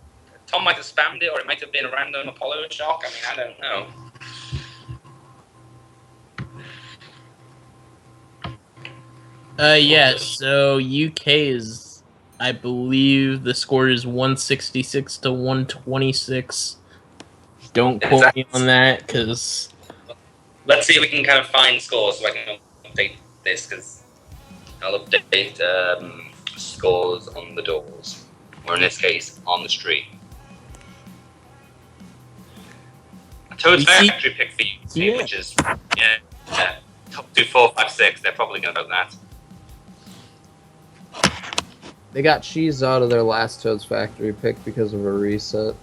Tom might have spammed it, or it might have been a random Apollo shock. I mean, I don't know. Yeah, so UK is, I believe the score is 166 to 126. Don't quote me on that, because... Let's see if we can kind of find scores so I can update this, because I'll update scores on the doors, or in this case, on the street. Toad's factory pick for you, Yeah. which is top 2, 4, 5, 6. They're probably going to vote that. They got cheese out of their last Toad's Factory pick because of a reset.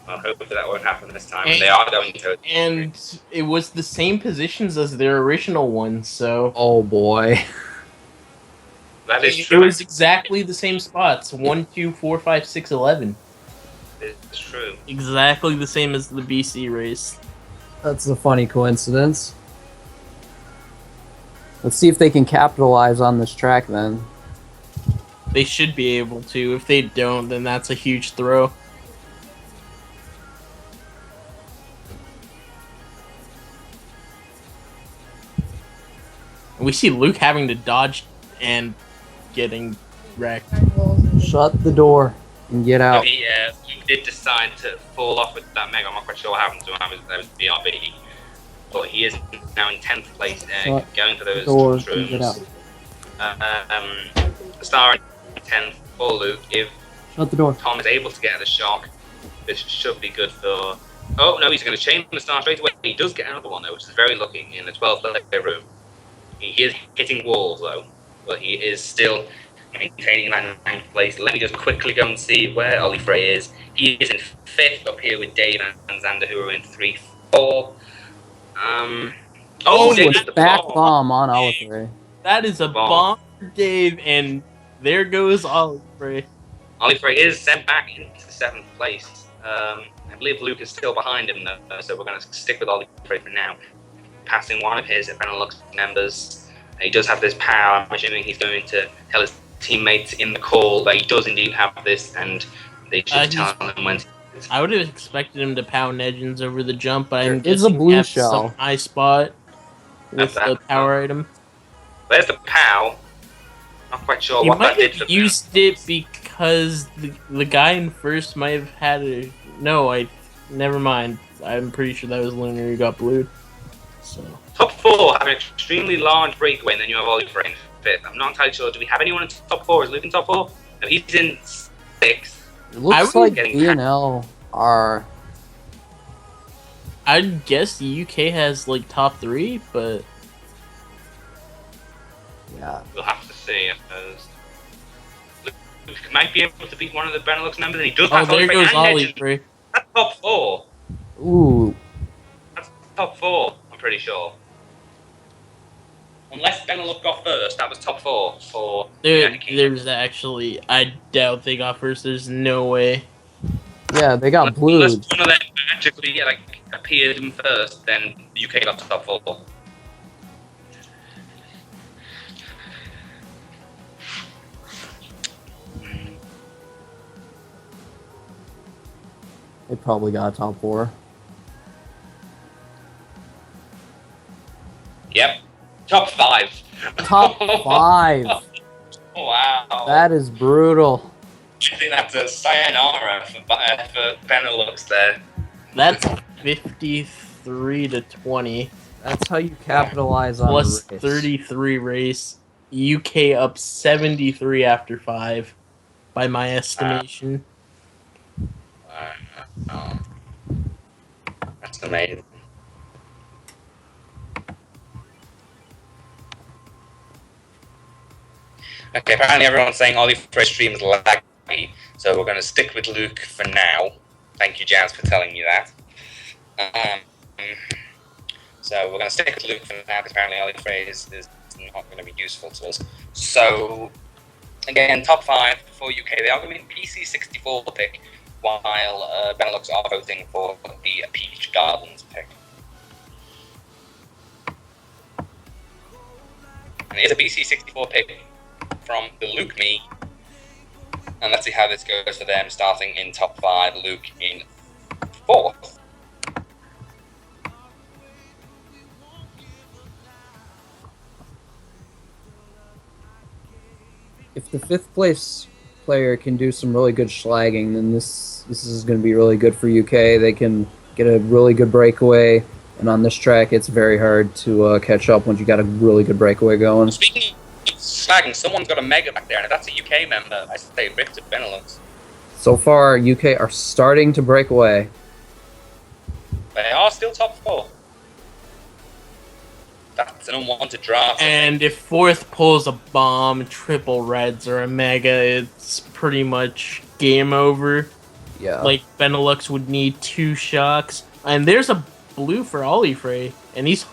Well, hopefully that won't happen this time. And- And they are going to. And it was the same positions as their original one, so Oh boy. That is it true. was exactly the same spots. 1, 2, 4, 5, 6, 11. It's true. Exactly the same as the BC race. That's a funny coincidence. Let's see if they can capitalize on this track then. They should be able to. If they don't, then that's a huge throw. We see Luke having to dodge and getting wrecked. Shut the door and get So out. he did decide to fall off with that mega. I'm not quite sure what happened to him. That was BRB. But he is now in 10th place, Shut going for those Doors and get out. shrooms. The star in 10th for Luke. If Shut the door. Tom is able to get the shock, this should be good for. Oh no, he's going to chain the star straight away. He does get another one though, which is very lucky in the 12th player room. He is hitting walls though, but he is still maintaining that 9th place. Let me just quickly go and see where Ollie Frey is. He is in 5th up here with Dave and Xander, who are in 3, 4. Oh, Dave With with the back bomb. bomb on Oliver. That is a bomb for Dave, and there goes Oliver. Ollie Frey is sent back into 7th place. I believe Luke is still behind him though, so we're going to stick with Ollie Frey for now. Passing one of his Benelux members. He does have this power. I'm assuming he's going to tell his teammates in the call that he does indeed have this, and they should tell him when. I would have expected him to pound Legends over the jump, but I'm There is a guessing blue he has shell. some high spot with the power item. There's the POW. Not quite sure He what that might did have for used it because the guy in first might have had a... No, never mind. I'm pretty sure that was Lunar who got blued. So... Top 4 have an extremely large breakaway, and then you have Ollie Frey in 5th. I'm not entirely sure. Do we have anyone in top 4? Is Luke in top 4? No, he's in 6th. It looks would like getting BNL are. I'd guess the UK has like top 3, but Yeah. We'll have to see, I suppose. Luke might be able to beat one of the Benelux members, and he does oh, have there Ollie Frey goes and Ollie Legend. Frey. That's top 4. Ooh. That's top 4, I'm pretty sure. Unless Benelux got first, that was top 4 for United Kingdom. There's actually, I doubt they got first. There's no way. Yeah, they got Unless blued. one of them magically appeared in first, then the UK got top 4. They probably got top 4. Yep. Top 5. Top 5. Wow. That is brutal. I think that's a sayonara for Benelux there. That's 53 to 20 That's how you capitalize on plus the race. 33 race. UK up 73 after 5 by my estimation. That's amazing. Okay, apparently everyone's saying Ollie Frey's stream is laggy, so we're going to stick with Luke for now. Thank you, Jazz, for telling me that. So we're going to stick with Luke for now, because apparently Ollie Frey is not going to be useful to us. So, again, top 5 for UK. They are going to be PC 64 pick, while Benelux are voting for the Peach Gardens pick. And it is a BC 64 pick from the Luke me. And let's see how this goes for them, starting in top 5, Luke in 4th. If the 5th place player can do some really good schlagging, then this is going to be really good for UK. They can get a really good breakaway, and on this track, it's very hard to catch up once you got a really good breakaway going. Speaking of slagging, someone's got a mega back there, and if that's a UK member, I say rip to Benelux. So far, UK are starting to break away. They are still top 4. That's an unwanted draft. And if 4th pulls a bomb, triple reds, or a mega, it's pretty much game over. Yeah. Like Benelux would need 2 shocks, and there's a blue for Olifrey, and he's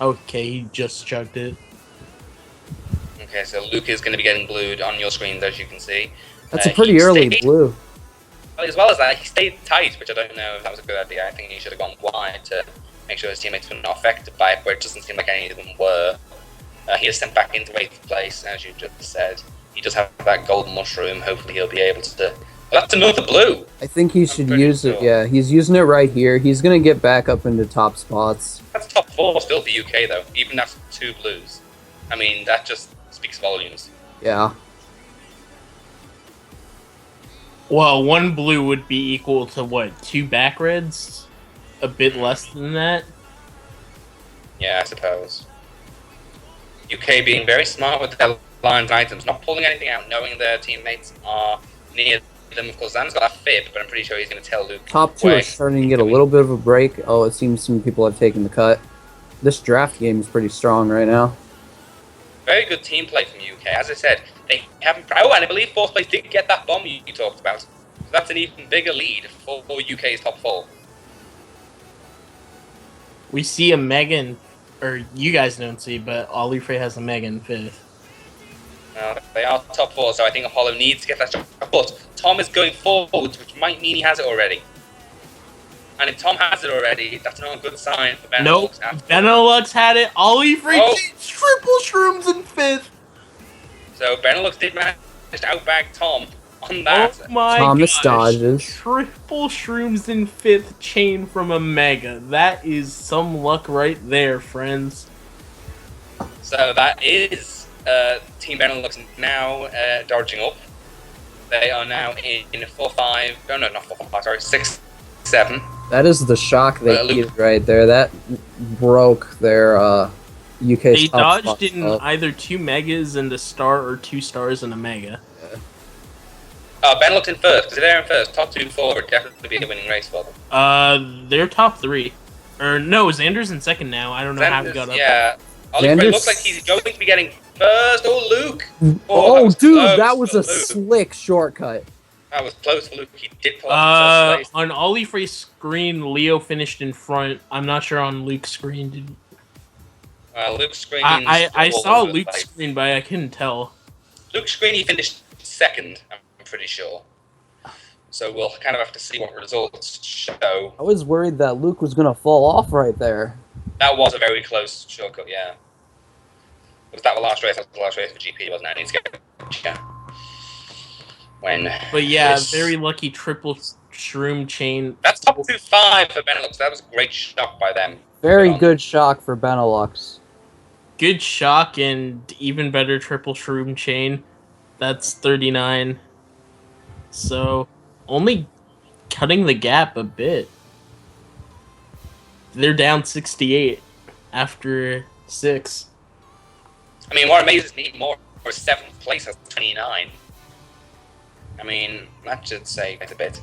okay. He just chucked it. Okay, so Luke is going to be getting blued on your screens, as you can see. That's a He pretty early stayed- blue. As well as that, he stayed tight, which I don't know if that was a good idea. I think he should have gone wide to make sure his teammates were not affected by it, but it doesn't seem like any of them were. He is sent back into 8th place, as you just said. He does have that golden mushroom. Hopefully he'll be able to... Well, that's another blue! I think he should pretty use it. sure. Yeah, he's using it right here. He's gonna get back up into top spots. That's top 4 still for UK, though, even after 2 blues. I mean, that just speaks volumes. Yeah. Well, 1 blue would be equal to what? 2 back reds? A bit less than that. Yeah, I suppose. UK being very smart with their lines items, not pulling anything out, knowing their teammates are near them. Of course, Zan's got that fib, but I'm pretty sure he's going to tell Luke. Top 2 where are starting to get a little bit of a break. Oh, it seems some people have taken the cut. This draft game is pretty strong right now. Very good team play from UK. As I said, they haven't. Oh, and I believe 4th place did get that bomb you talked about. So that's an even bigger lead for UK's top 4. We see a Megan, or you guys don't see, but Olifrey has a Mega in 5th. They are top 4, so I think Apollo needs to get that shot. But Tom is going forwards, which might mean he has it already. And if Tom has it already, that's not a good sign for Benelux. Nope, Benelux had it. Olifrey Oh. triple shrooms in 5th. So Benelux did manage to outbag Tom on that. Oh my Thomas gosh. dodges. Triple shrooms in 5th chain from a Mega. That is some luck right there, friends. So that is Team Benelux now dodging up. They are now in 4-5. No, not 4-5. Sorry, 6-7. That is the shock they Luke. needed right there. That broke their UK's They top dodged spot in up. either 2 Megas and a star or 2 stars and a Mega. Benelux in first, because they're in first. Top 2 and 4 would definitely be a winning race for them. They're top 3. Or no, Xander's in 2nd now. I don't know how he got up. Yeah. Oliver Xander's- looks like he's going to be getting first. Oh, Luke! Oh, that was dude, close that was for a Luke. slick shortcut. That was close for Luke. He did pull up in first place. On Olifrey's screen, Leo finished in front. I'm not sure on Luke's screen. Did Luke's screen. I saw Luke's screen, but I couldn't tell. Luke's screen, he finished 2nd, I'm pretty sure. So we'll kind of have to see what results show. I was worried that Luke was gonna fall off right there. That was a very close shortcut, yeah. Was that the last race? That was the last race for GP, wasn't it? I need to get yeah. When But yeah, this- very lucky triple shroom chain. That's top 2-5 for Benelux. That was a great shot by them. Very on. good shock for Benelux. Good shock and even better triple shroom chain. That's 39. So only cutting the gap a bit. They're down 68 after 6. I mean, what amazes me more is 7th place has 29. I mean, that should say quite a bit.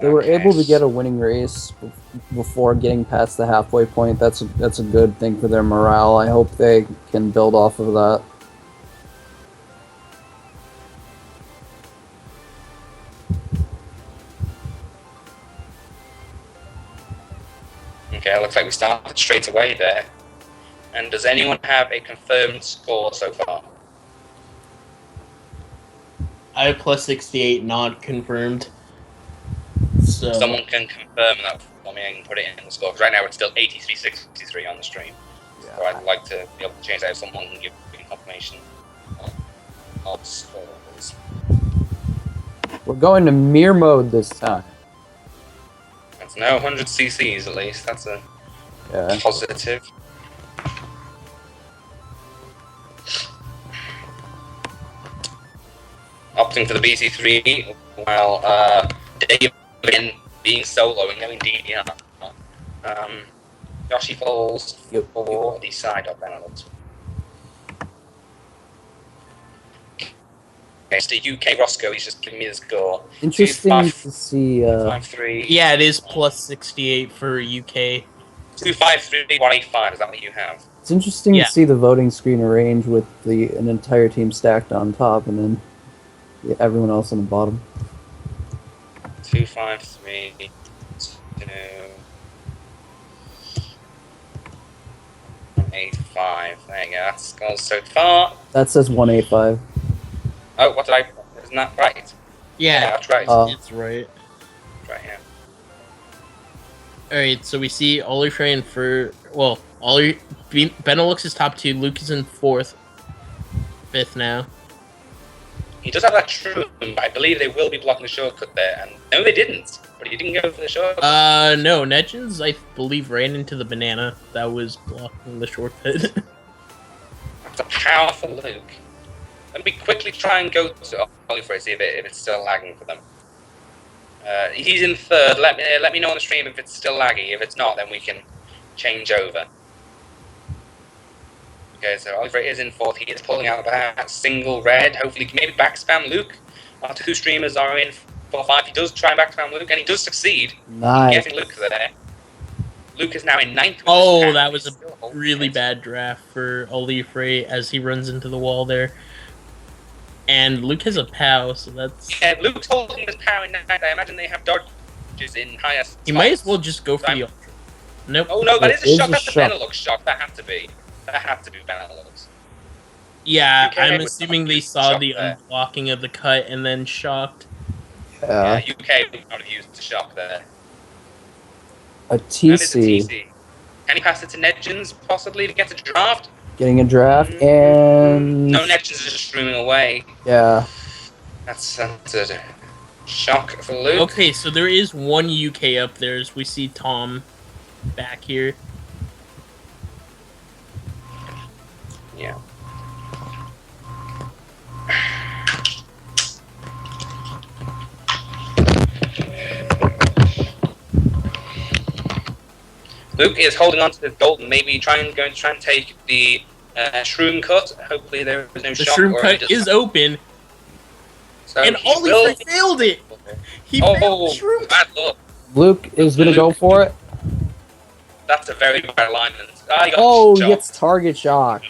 They were Okay. able to get a winning race before getting past the halfway point. That's a good thing for their morale. I hope they can build off of that. Okay, looks like we started straight away there. And does anyone have a confirmed score so far? I have plus 68 not confirmed. So Someone can confirm that for me and put it in the score. 'Cause right now it's still 83-63 on the stream. So I'd like to be able to change that if someone can give me confirmation of scores. We're going to mirror mode this time. That's now 100 cc's at least. That's a Yeah. positive. Opting for the BC3 while Dave again being solo and going DDR. Yoshi falls for the side of Benelux. Okay, so UK Roscoe, he's just giving me the score. Interesting 2-5, to see. 5-3. yeah, it is plus 68 for UK. 2-5-3-1-8-5, is that what you have? It's interesting Yeah. to see the voting screen arranged with an entire team stacked on top and then everyone else on the bottom. 2, 5, 3, 2, 8, 5. There you go. That's goes so far. That says 185. Oh, what did I? Isn't that right? Yeah, that's right. it's right. Right here. All right, so we see Ollie Frey in Benelux is top 2. Luke is in 4th, 5th now. He does have that shroom, but I believe they will be blocking the shortcut there. And no, they didn't. But he didn't go for the shortcut. No, Negins, I believe, ran into the banana that was blocking the shortcut. That's a powerful Luke. Let me quickly try and go to Oliver see if it's still lagging for them. He's in 3rd. Let me know on the stream if it's still laggy. If it's not, then we can change over. Okay, so Oliver is in 4th. He is pulling out that single red. Hopefully, maybe back spam Luke. Our 2 streamers are in 4, 5. He does try and back spam Luke, and he does succeed. Nice. Getting Luke there. Luke is now in 9th. Oh, that was a really bad draft for Ollie Frey as he runs into the wall there. And Luke has a POW, so that's... Yeah, Luke's holding his power in 9th. I imagine they have dodges in higher spots. He might as well just go for the Ultra. Nope. Oh no, that is a It is shot. a That's a shot. Benelux shot. That had to be. That had to be Benelux. Yeah, UK I'm was assuming they not saw shocked the there. unblocking of the cut and then shocked. Yeah, Yeah. UK would not have used the shock there. A And it's a TC TC. Can he pass it to Nedgens possibly to get a draft? getting a draft and No, Nedgens is just streaming away. yeah. That's a shock for Luke. Okay, so there is one UK up there as we see Tom back here. Yeah. Luke is holding on to the golden, maybe going to try and take the shroom cut. Hopefully there is no The shock. shroom or cut he is open, so and he Ollie will- failed it! He failed Oh, the shroom cut! bad luck. Luke is gonna go for it. That's a very bad alignment. Ah, he got Oh, he shot. gets target shock.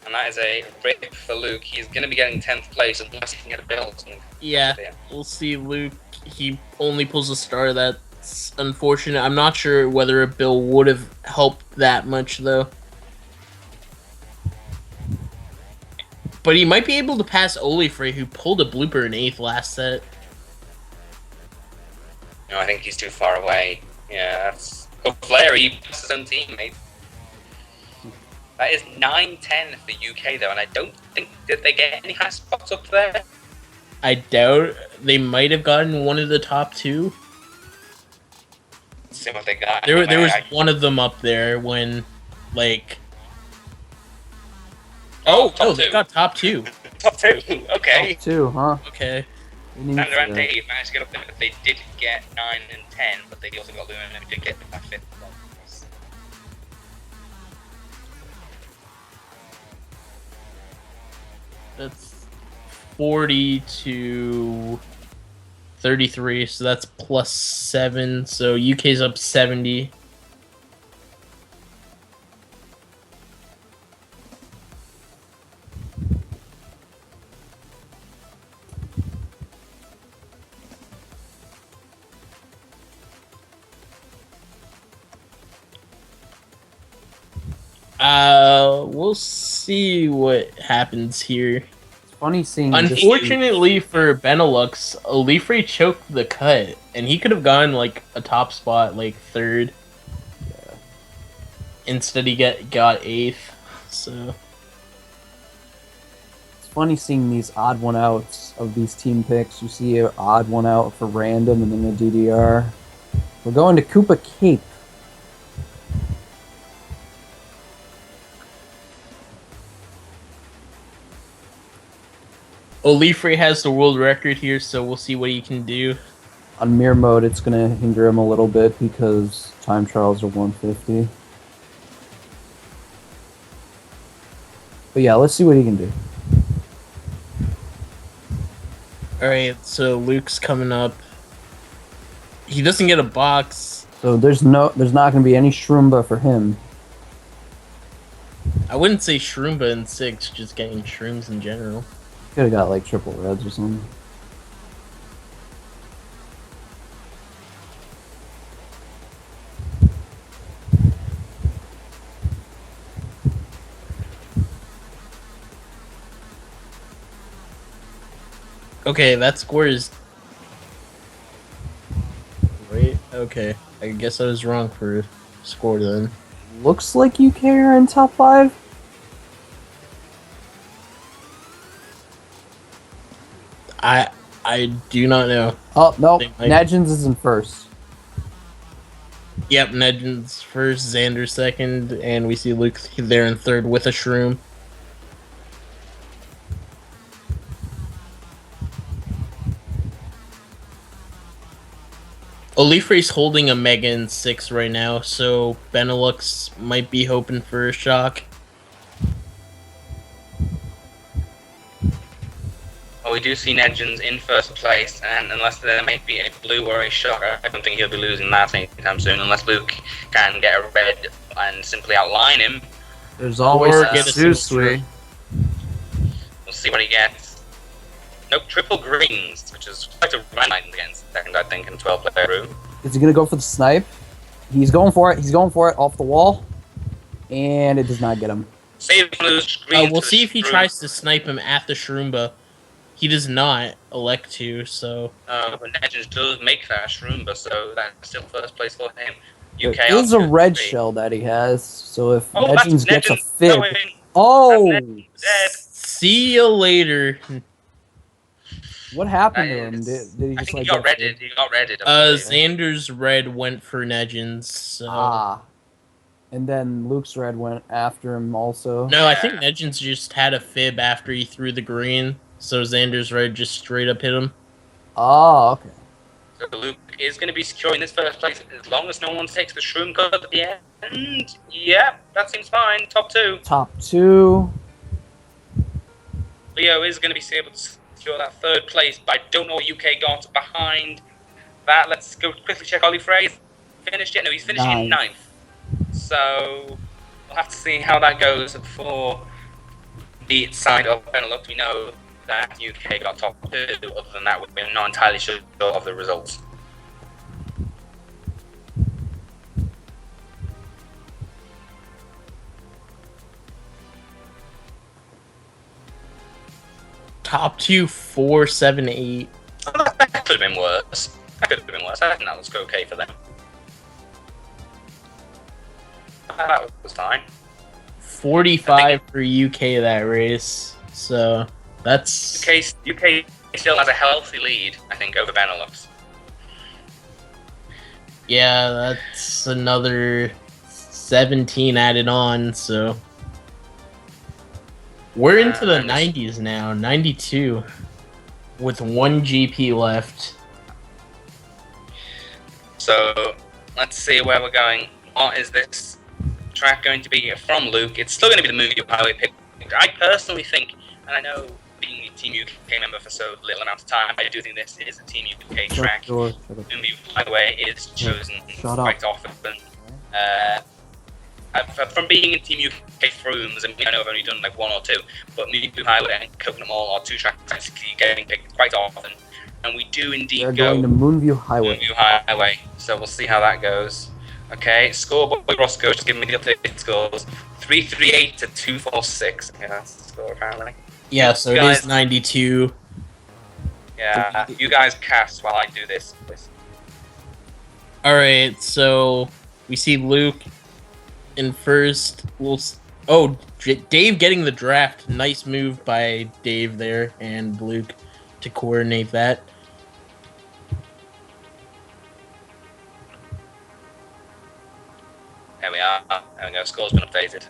And that is a rip for Luke. He's going to be getting 10th place unless he can get a build. Yeah, we'll see Luke. He only pulls a star. That's unfortunate. I'm not sure whether a bill would have helped that much, though. But he might be able to pass Ollie Frey, who pulled a blooper in 8th last set. No, I think he's too far away. Yeah, that's... Oh, Flair, he passed his own teammate. That is 9-10 for the UK, though, and I don't think... Did they get any high spots up there? I doubt they might have gotten one of the top 2. Let's see what they got. There was I- one of them up there when, like... top they two. got top 2. Top 2, okay. Too, huh? Okay. We need Sander and to- Dave managed to get up there, but they did get 9 and 10, but they also got Luna who did get that 5th. That's 40 to 33, so that's plus 7. So UK's up 70. We'll see what happens here. It's funny seeing. just- Unfortunately for Benelux, Olifre choked the cut, and he could have gone like a top spot, like 3rd. Yeah. Instead, he got 8th. So It's funny seeing these odd one outs of these team picks. You see an odd one out for random and then a DDR. We're going to Koopa Cape. Olifre has the world record here, so we'll see what he can do. On mirror mode, it's going to hinder him a little bit because time trials are 150. But yeah, let's see what he can do. Alright, so Luke's coming up. He doesn't get a box. So there's not going to be any Shroomba for him. I wouldn't say Shroomba in 6, just getting shrooms in general. Could have got like triple reds or something. Okay, that score is... Right? Okay. I guess I was wrong for score then. Looks like UK are in top 5. I do not know. Oh, no. They might- Nadjins is in first. Yep, Nedgen's first, Xander second, and we see Luke there in third with a shroom. Olifre's holding a Mega in 6 right now, so Benelux might be hoping for a shock. Well, we do see Nedgens in first place, and unless there may be a blue or a shocker, I don't think he'll be losing that anytime soon, unless Luke can get a red and simply outline him. There's always Or a get a single Susui. We'll see what he gets. Nope, triple greens, which is quite a run against second, I think, in 12-player room. Is he gonna go for the snipe? He's going for it. He's going for it off the wall, and it does not get him. Save those greens. We'll for see the if he shroom. tries to snipe him at the Shroomba. He does not elect to, so... But Nedgens does make that Shroomba, so that's still first place for him. UK There is a on red 2-3. shell that he has, so if Oh, that's Nedgens gets a Nedgens fib... going. Oh! Dead. See you later. What happened to That him? is- Did he I just think like he got get redded. He got redded. I believe. Xander's red went for Nedgens, so... Ah. And then Luke's red went after him also. No, I think Nedgens just had a fib after he threw the green, so Xander's red just straight up hit him. Oh, okay. So Luke is going to be securing this first place as long as no one takes the shroom cut at the end. Yeah, that seems fine. Top 2. Top 2. Leo is going to be able to secure that third place, but I don't know what UK got behind that. Let's go quickly check Ollie Frey. Finished yet? No, he's finishing in Ninth. 9th. So we'll have to see how that goes for the side of Benelux. We know that UK got top 2. Other than that, we're not entirely sure of the results. Top 2, 4, 7, 8. Oh, that could have been worse. That could have been worse. I think that was okay for them. That was fine. 45 for UK that race, so that's... UK still has a healthy lead, I think, over Benelux. Yeah, that's another 17 added on, so... We're into the 90s now, 92, with 1 GP left. So let's see where we're going. What is this track going to be from Luke? It's still going to be the movie highway pick. I personally think, and I know being a Team UK member for so little amount of time, I do think this is a Team UK track. Movie highway is chosen quite often. From being in Team UK rooms, I mean, I know I've only done like 1 or 2, but Movie Highway and Coconut Mall are 2 tracks I keep getting picked quite often. And we do indeed They're go going to Moonview Highway. Moonview Highway, so we'll see how that goes. Okay, scoreboard Roscoe, just give me the updated scores. 338 to 246. Yeah, that's the score apparently. Yeah, so it Guys- is 92. Yeah, you guys cast while I do this, please. Alright, so we see Luke in first. Dave getting the draft. Nice move by Dave there and Luke to coordinate that. There we are. There we go. Score's been updated.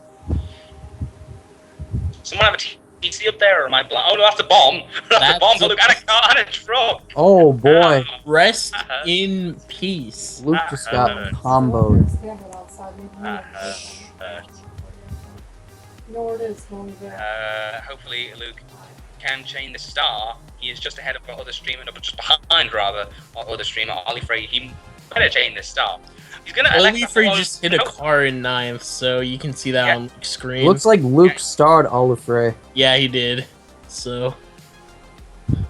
Someone have a TC up there, or am I blind? Oh no, that's a bomb. That's a bomb for Luke and a car and a truck. Oh boy, Rest in peace. Luke just got comboed. Camera outside, maybe you Uh, know where it is. Go over there. Hopefully Luke can chain the star. He is just ahead of our other streamer, no, but just behind rather our other streamer, Ollie Frey. He better chain this star. He's gonna elect to Olifere follow. just hit a car in ninth, so you can see that Yeah. on the It screen. looks like Luke starred Olifere. Yeah, he did. So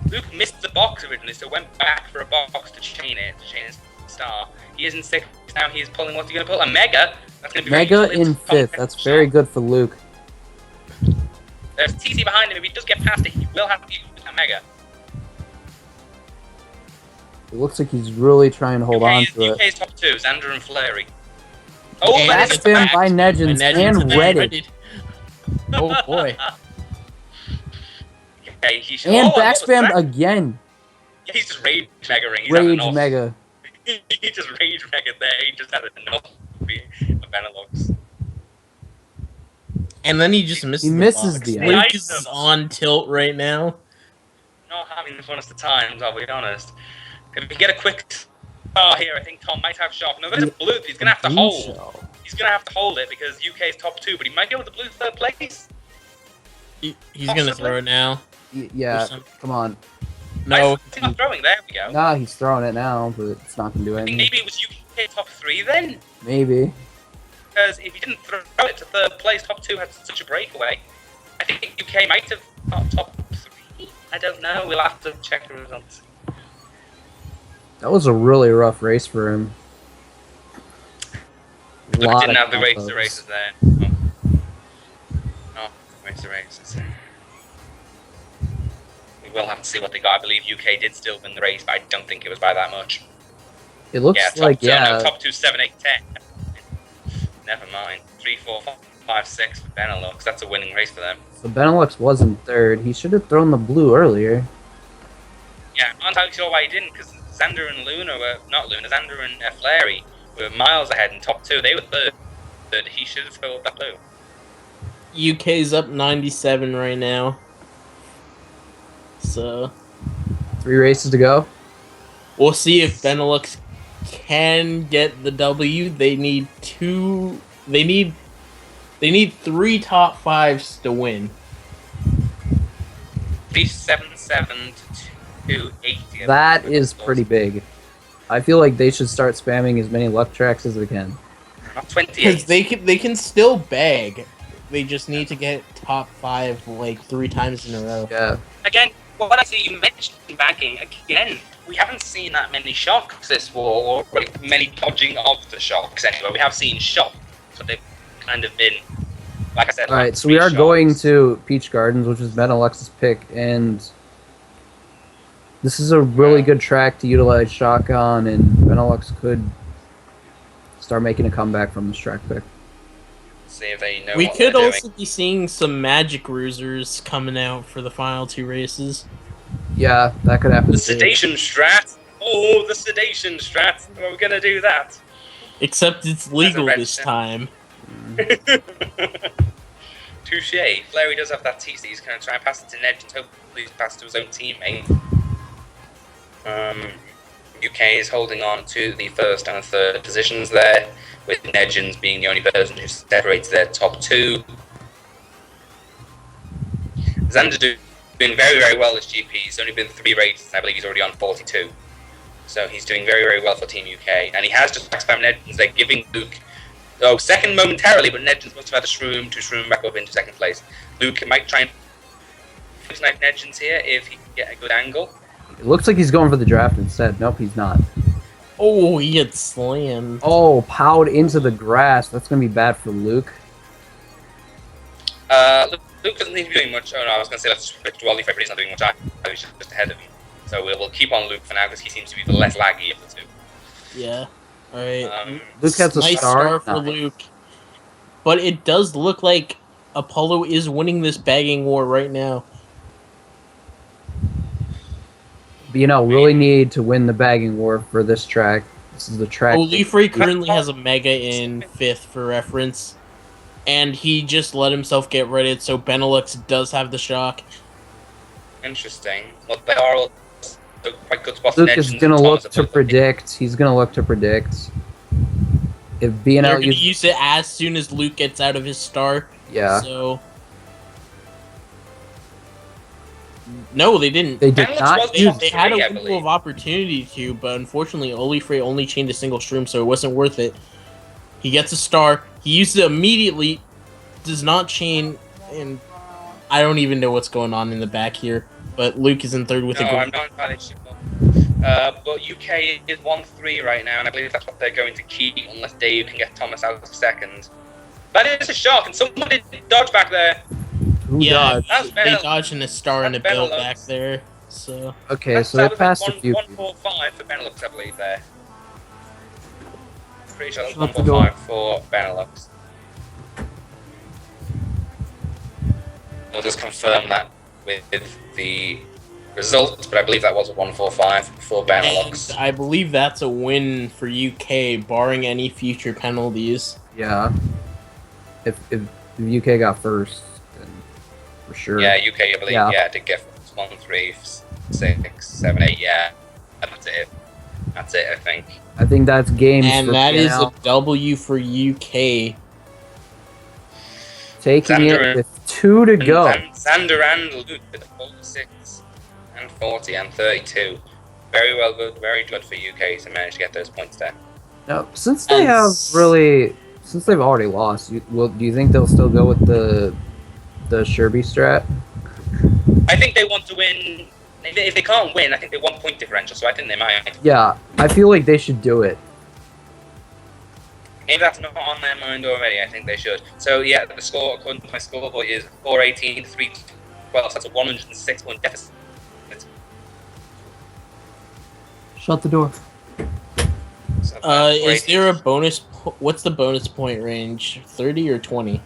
Luke missed the box originally, so went back for a box to chain his star. He is in sixth now. He is pulling. What's he gonna pull? A mega. That's gonna be very Mega useful in into fifth. That's very good for Luke. There's TC behind him. If he does get past it, he will have to use that mega. It looks like he's really trying to hold on to it. UK's top two, Xander and Fleury. Oh, And but Back it's spam by Negins and Reddit. Oh boy. Okay, he should, And what was backspammed that? again. He's just rage megaing. He's had Rage enough. Mega. He just rage mega there. He just had enough of Benelux. And then he just misses He misses box. the Luke item. is on tilt right now. Not having the funnest of times, I'll be honest. If we get a quick star here, I think Tom might have shock. No, there's a blue. He's gonna have to hold. He's gonna have to hold it because UK's top two, but he might go with the blue third place. He's gonna throw it now. Yeah, come on. No, He's not throwing. There we go. Nah, he's throwing it now, but it's not gonna do I think anything. maybe it was UK top three then. Maybe. Because if he didn't throw it to third place, top two had such a breakaway. I think UK might have got top three. I don't know. We'll have to check the results. That was a really rough race for him. Look, Lot didn't of have the combos. races there. Oh, races. We will have to see what they got. I believe UK did still win the race, but I don't think it was by that much. It looks like, no, top 2, 7, 8, 10. Never mind. 3, 4, 5, 6 for Benelux. That's a winning race for them. So Benelux wasn't third. He should have thrown the blue earlier. Yeah, I'm not entirely sure why he didn't, because Xander and Luna were... Not Luna, Xander and Fleury were miles ahead in top 2. They were third. He should have filled that blue. UK's up 97 right now. So 3 races to go. we'll see if Benelux can get the W. They need 3 top 5s to win. 377 to 280. That is pretty big. I feel like they should start spamming as many luck tracks as they can. Not Because 28. they can still bag. They just need to get top 5 like 3 times in a row. Yeah. Again, what I see you mentioned bagging, again, we haven't seen that many shocks this war, or many dodging of the shocks anyway. We have seen shocks, but they've kind of been, like I said... All right, so we are going to Peach Gardens, which is Benelux's pick, and this is a really good track to utilize shock on, and Benelux could start making a comeback from this track pick. See if they know We what could they're also be seeing some magic cruisers coming out for the final 2 races. Yeah, that could happen. The too. sedation strat. Oh, the sedation strat. Are we gonna do that? Except it's legal red this ship. time. Touche. Fleury does have that TC. He's gonna try and pass it to Ned and hopefully he's passed to his own teammate. UK is holding on to the first and third positions there, with Nedgens being the only person who separates their top 2. Xander doing very, very well as GP. He's only been 3 races, and I believe he's already on 42. So he's doing very, very well for Team UK. And he has just backspam Nedgens. They're giving Luke, second momentarily, but Nedgens must have had a shroom to shroom back up into second place. Luke might try and snipe Nedgens here if he can get a good angle. It looks like he's going for the draft instead. Nope, he's not. Oh, he gets slammed. Oh, powed into the grass. That's going to be bad for Luke. Luke doesn't need to be doing much. Oh no, I was going to say let's switch to Ollie, but he's not doing much. He's just ahead of him. So we'll keep on Luke for now because he seems to be the less laggy of the 2. Yeah. Alright. Luke has a nice star. for Luke. But it does look like Apollo is winning this bagging war right now. BNL really need to win the bagging war for this track. This is the track. Olifere currently has a mega in 5th for reference. And he just let himself get redded, so Benelux does have the shock. Interesting. Well, they are all quite good spots. Luke is going to look to predict. He's going to look to predict. If They're BNL going to use it as soon as Luke gets out of his star. Yeah. So No, they didn't. They did Benelux not was use top They it. had a three, I window believe. of opportunity to, but unfortunately, Olifrey only chained a single shroom, so it wasn't worth it. He gets a star. He used it immediately. Does not chain, and I don't even know what's going on in the back here. But Luke is in third with No, a I'm gold. not entirely sure. But UK is 1-3 right now, and I believe that's what they're going to keep unless Dave can get Thomas out of second. That is a shock, and someone did dodge back there. Who Yeah, dodged? That's they Benelux. dodged in a star and a That's bill Benelux. back there. So Okay, so they That was like passed a few. 1-4-5 for Benelux, I believe, there. Pretty sure that was Shut the door. 1-4-5 for Benelux. We'll just confirm that with the results, but I believe that was a 1-4-5 for Benelux. and I believe that's a win for UK, barring any future penalties. Yeah. If the UK got first, then for sure. Yeah, UK, I believe, Yeah. did get 1, 3, 6, 7, 8, yeah. That's it. That's it, I think. I think that's games And for that is a BNL. W for UK. Taking Xander it with 2 to go. And Xander and Luke with 46 and 40 and 32. Very well good, very good for UK to manage to get those points there. Now, since they've already lost, do you think they'll still go with the Sherby strat? I think they want to win. If they can't win, I think they want point differential, so I think they might. Yeah, I feel like they should do it. Maybe that's not on their mind already. I think they should. So yeah, the score according to my scoreboard is 418, 312. So that's a 106 point deficit. Shut the door. So Is there a bonus? What's the bonus point range? 30 or 20?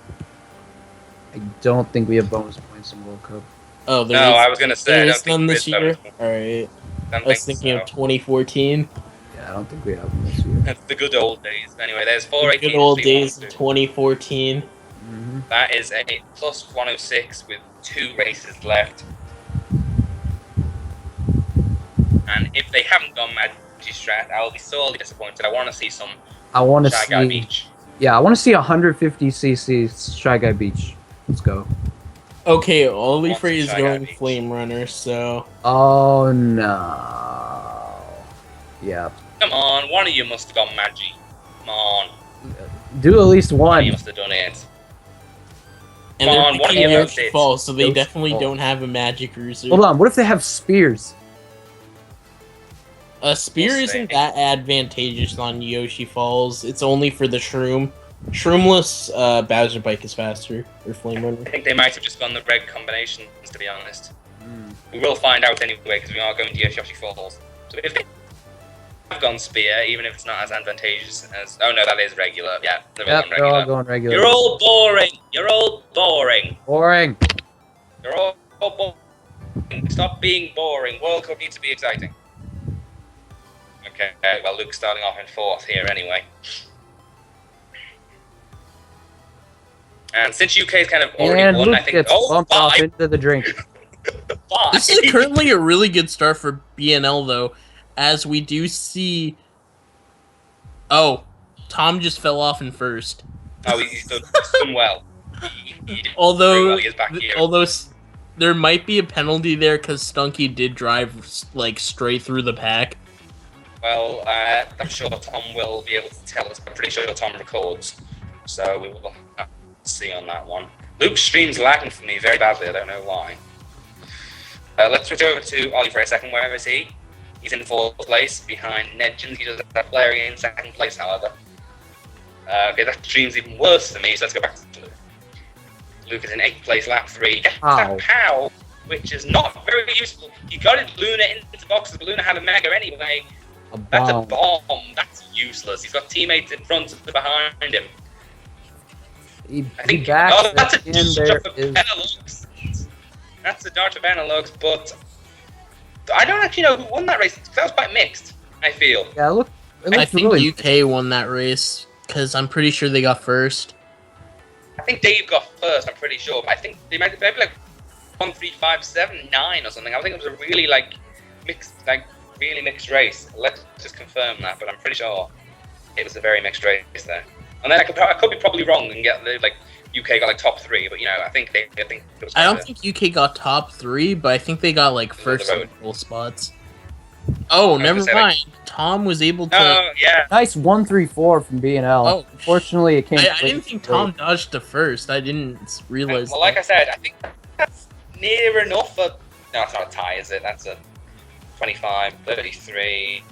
I don't think we have bonus points in World Cup. Oh, No, I was gonna say I there don't is think none there this is bonus year. points. All right, Don't I was think thinking so. of 2014. Yeah, I don't think we have them this year. That's the good old days. Anyway, there's The 418. good old days of 312. 2014. Mm-hmm. That is a plus 106 with 2 races left. And if they haven't gone Magistrat, I'll be sorely disappointed. I want to see some I want to Shy Guy see. Beach. Yeah, I want to see 150cc Shy Guy Beach. Let's go. Okay, Olifrey is Shy Guy going Beach. Flame Runner, so Oh no. Yeah. Come on, one of you must have gone Magi. Come on, Do at least one of you one. must have done it. and Come they're on, one of picking you Yoshi did. Falls, so they Yoshi definitely Falls. don't have a Magic Cruiser. Hold on. What if they have spears? A spear We'll isn't see. that advantageous on Yoshi Falls. It's only for the Shroom. Shroomless Bowser Bike is faster, or Flame Runner. I think they might have just gone the red combinations, to be honest. We will find out anyway, because we are going to Yoshi Falls. So if they have gone Spear, even if it's not as advantageous as... Oh no, that is regular. Yeah, they're all Yep, going they're all regular. going regular. You're all boring. You're all boring. boring. You're all boring. Stop being boring. World Cup needs to be exciting. Okay, well, Luke's starting off in 4th here anyway. And since UK's kind of already And won, Luke I think... gets Oh, bumped off bye, into the drink. bye. This is currently a really good start for BNL, though, as we do see... Oh, Tom just fell off in first. Oh, he's done well. He did very Although, well. He is back here. there might be a penalty there because Stunky did drive like straight through the pack. Well, I'm sure Tom will be able to tell us. I'm pretty sure Tom records, so we will have to see on that one. Luke's stream's lagging for me very badly. I don't know why. Let's switch over to Ollie for a second. Where is he? He's in 4th place behind Nedgens. He does have player in 2nd place, however. Okay, that stream's even worse than me, so let's go back to Luke. Luke is in 8th place, lap 3. Gets Ow. that POW, which is not very useful. You got it, Luna into boxes, but Luna had a mega anyway. A That's a bomb. bomb. That's useless. He's got teammates in front and behind him. He I think backs oh, that's a it, and there dart for is. Benelux. That's a dart for Benelux, but I don't actually know who won that race. That was quite mixed, I feel. Yeah, look. It I looks think really. UK won that race because I'm pretty sure they got first. I think Dave got first, I'm pretty sure. But I think they might be like 1, 3, 5, 7, 9 or something. I think it was a really really mixed race. Let's just confirm that, but I'm pretty sure it was a very mixed race there. And then I could be probably wrong and get the UK got like top 3, but I think it was. I don't think UK got top 3, but I think they got like the first road. and goal spots. Oh, was never gonna say, like- mind. Tom was able to. Oh yeah, Nice 1-3-4 from BNL. Oh, Unfortunately, it came. I didn't think Tom dodged the first. I didn't realize. well, like I said, I think that's near enough. No, it's not a tie, is it? That's a 25, 33,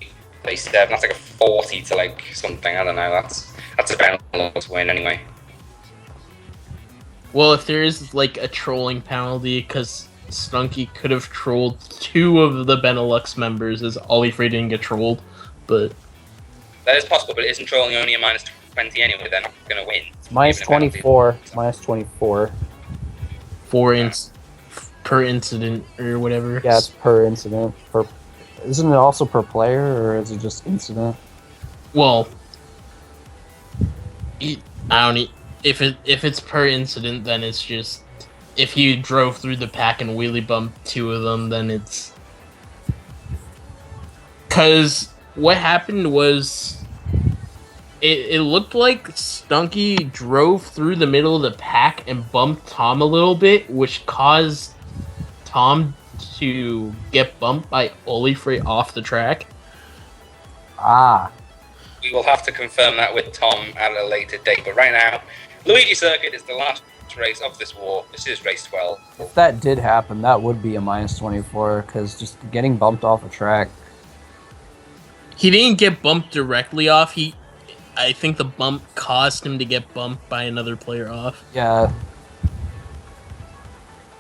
37. That's like a 40 to like something. I don't know. That's a Benelux win anyway. Well, if there is like a trolling penalty, because Stunky could have trolled 2 of the Benelux members, as Ollie Frey didn't get trolled, but That is possible, but it isn't trolling only a minus 20 anyway. They're not going to win. It's minus Even a penalty. 24. Minus 24. per incident or whatever. Yeah, it's per incident. Isn't it also per player, or is it just incident? Well, I don't. If it's per incident, then it's just if you drove through the pack and wheelie bumped 2 of them, then it's because what happened was it looked like Stunky drove through the middle of the pack and bumped Tom a little bit, which caused Tom to get bumped by Olifrey off the track. Ah. We will have to confirm that with Tom at a later date. But right now, Luigi Circuit is the last race of this war. This is race 12. If that did happen, that would be a minus 24, because just getting bumped off a track. He didn't get bumped directly off. I think the bump caused him to get bumped by another player off. Yeah.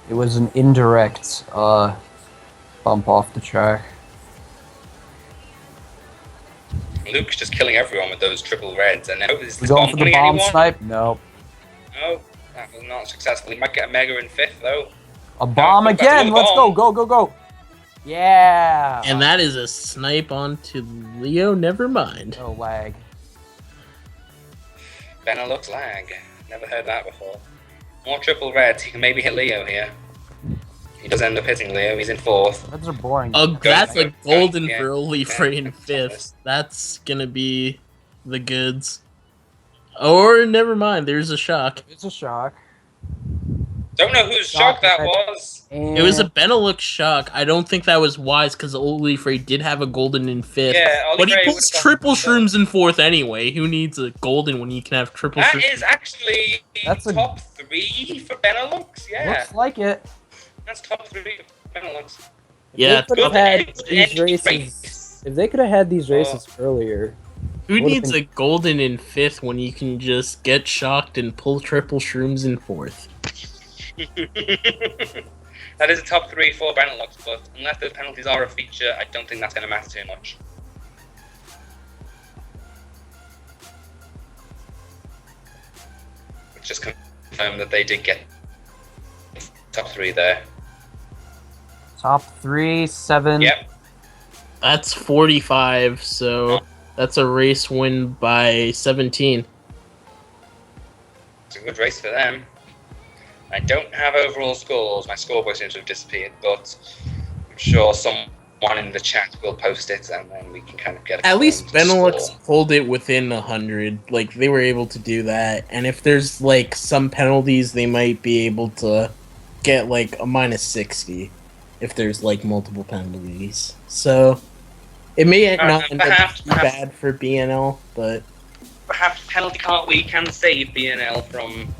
It was an indirect bump off the track. Luke's just killing everyone with those triple reds. And now is We the going bomb for the winning bomb anyone? snipe? No. No, that was not successful. He might get a mega in 5th, though. A bomb No, that's again! another Let's go, bomb. go, go, go! Yeah! And that is a snipe onto Leo. Never mind. No lag. Benelux lag. Never heard that before. More triple reds. He can maybe hit Leo here. He does end up hitting Leo. He's in 4th. Reds are boring. That's a golden Yeah. for Olifrey in Yeah. 5th. That's gonna be the goods. Or never mind. There's a shock. It's a shock. Don't know whose shock that was. And It was a Benelux shock. I don't think that was wise because Olifrey did have a golden in 5th. Yeah, But he Oliver pulls would've gone triple for shrooms in 4th anyway. Who needs a golden when you can have triple That shrooms? is actually That's a- top 3 for Benelux. Yeah, looks like it. that's top 3 for Benelux. Yeah, If they could have Good had end- these end races. race. If they could have had these races earlier, who would've needs been- a golden in 5th when you can just get shocked and pull triple shrooms in 4th? That is a top 3 for Benelux, but unless those penalties are a feature, I don't think that's going to matter too much. Just confirm that they did get top 3 there. top 3, 7. Yep. That's 45, so that's a race win by 17. It's a good race for them. I don't have overall scores. My scoreboard seems to have disappeared, but I'm sure someone in the chat will post it, and then we can kind of get a At least confirmed Benelux score. pulled it within 100. Like, they were able to do that. And if there's, like, some penalties, they might be able to get, like, a minus 60 if there's, like, multiple penalties. So, it may not end up perhaps- too bad for BNL, but Perhaps penalty can't we can save BNL from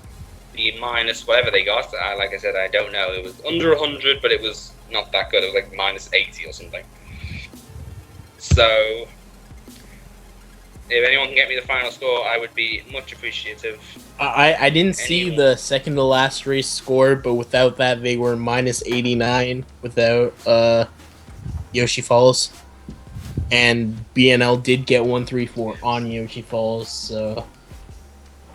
the minus whatever they got. Like I said, I don't know. It was under 100, but it was not that good. It was like minus 80 or something. So, if anyone can get me the final score, I would be much appreciative. I didn't see Anyone? the second to last race score, but without that, they were minus 89 without Yoshi Falls. And BNL did get 134 on Yoshi Falls, so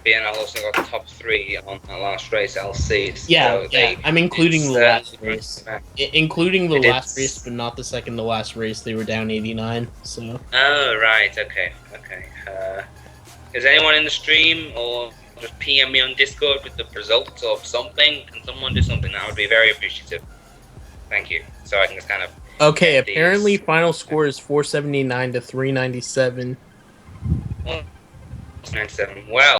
BNL also got the top 3 on that last race, LC. yeah, So yeah. I'm including the last it's, race, including the It last is- race, but not the second to last race. They were down 89. So Oh, right, okay. Is anyone in the stream or just PM me on Discord with the results of something? Can someone do something? That would be very appreciative. Thank you. So I can just kind of. okay, Get these. apparently final score is 479 to 397. 97. Well.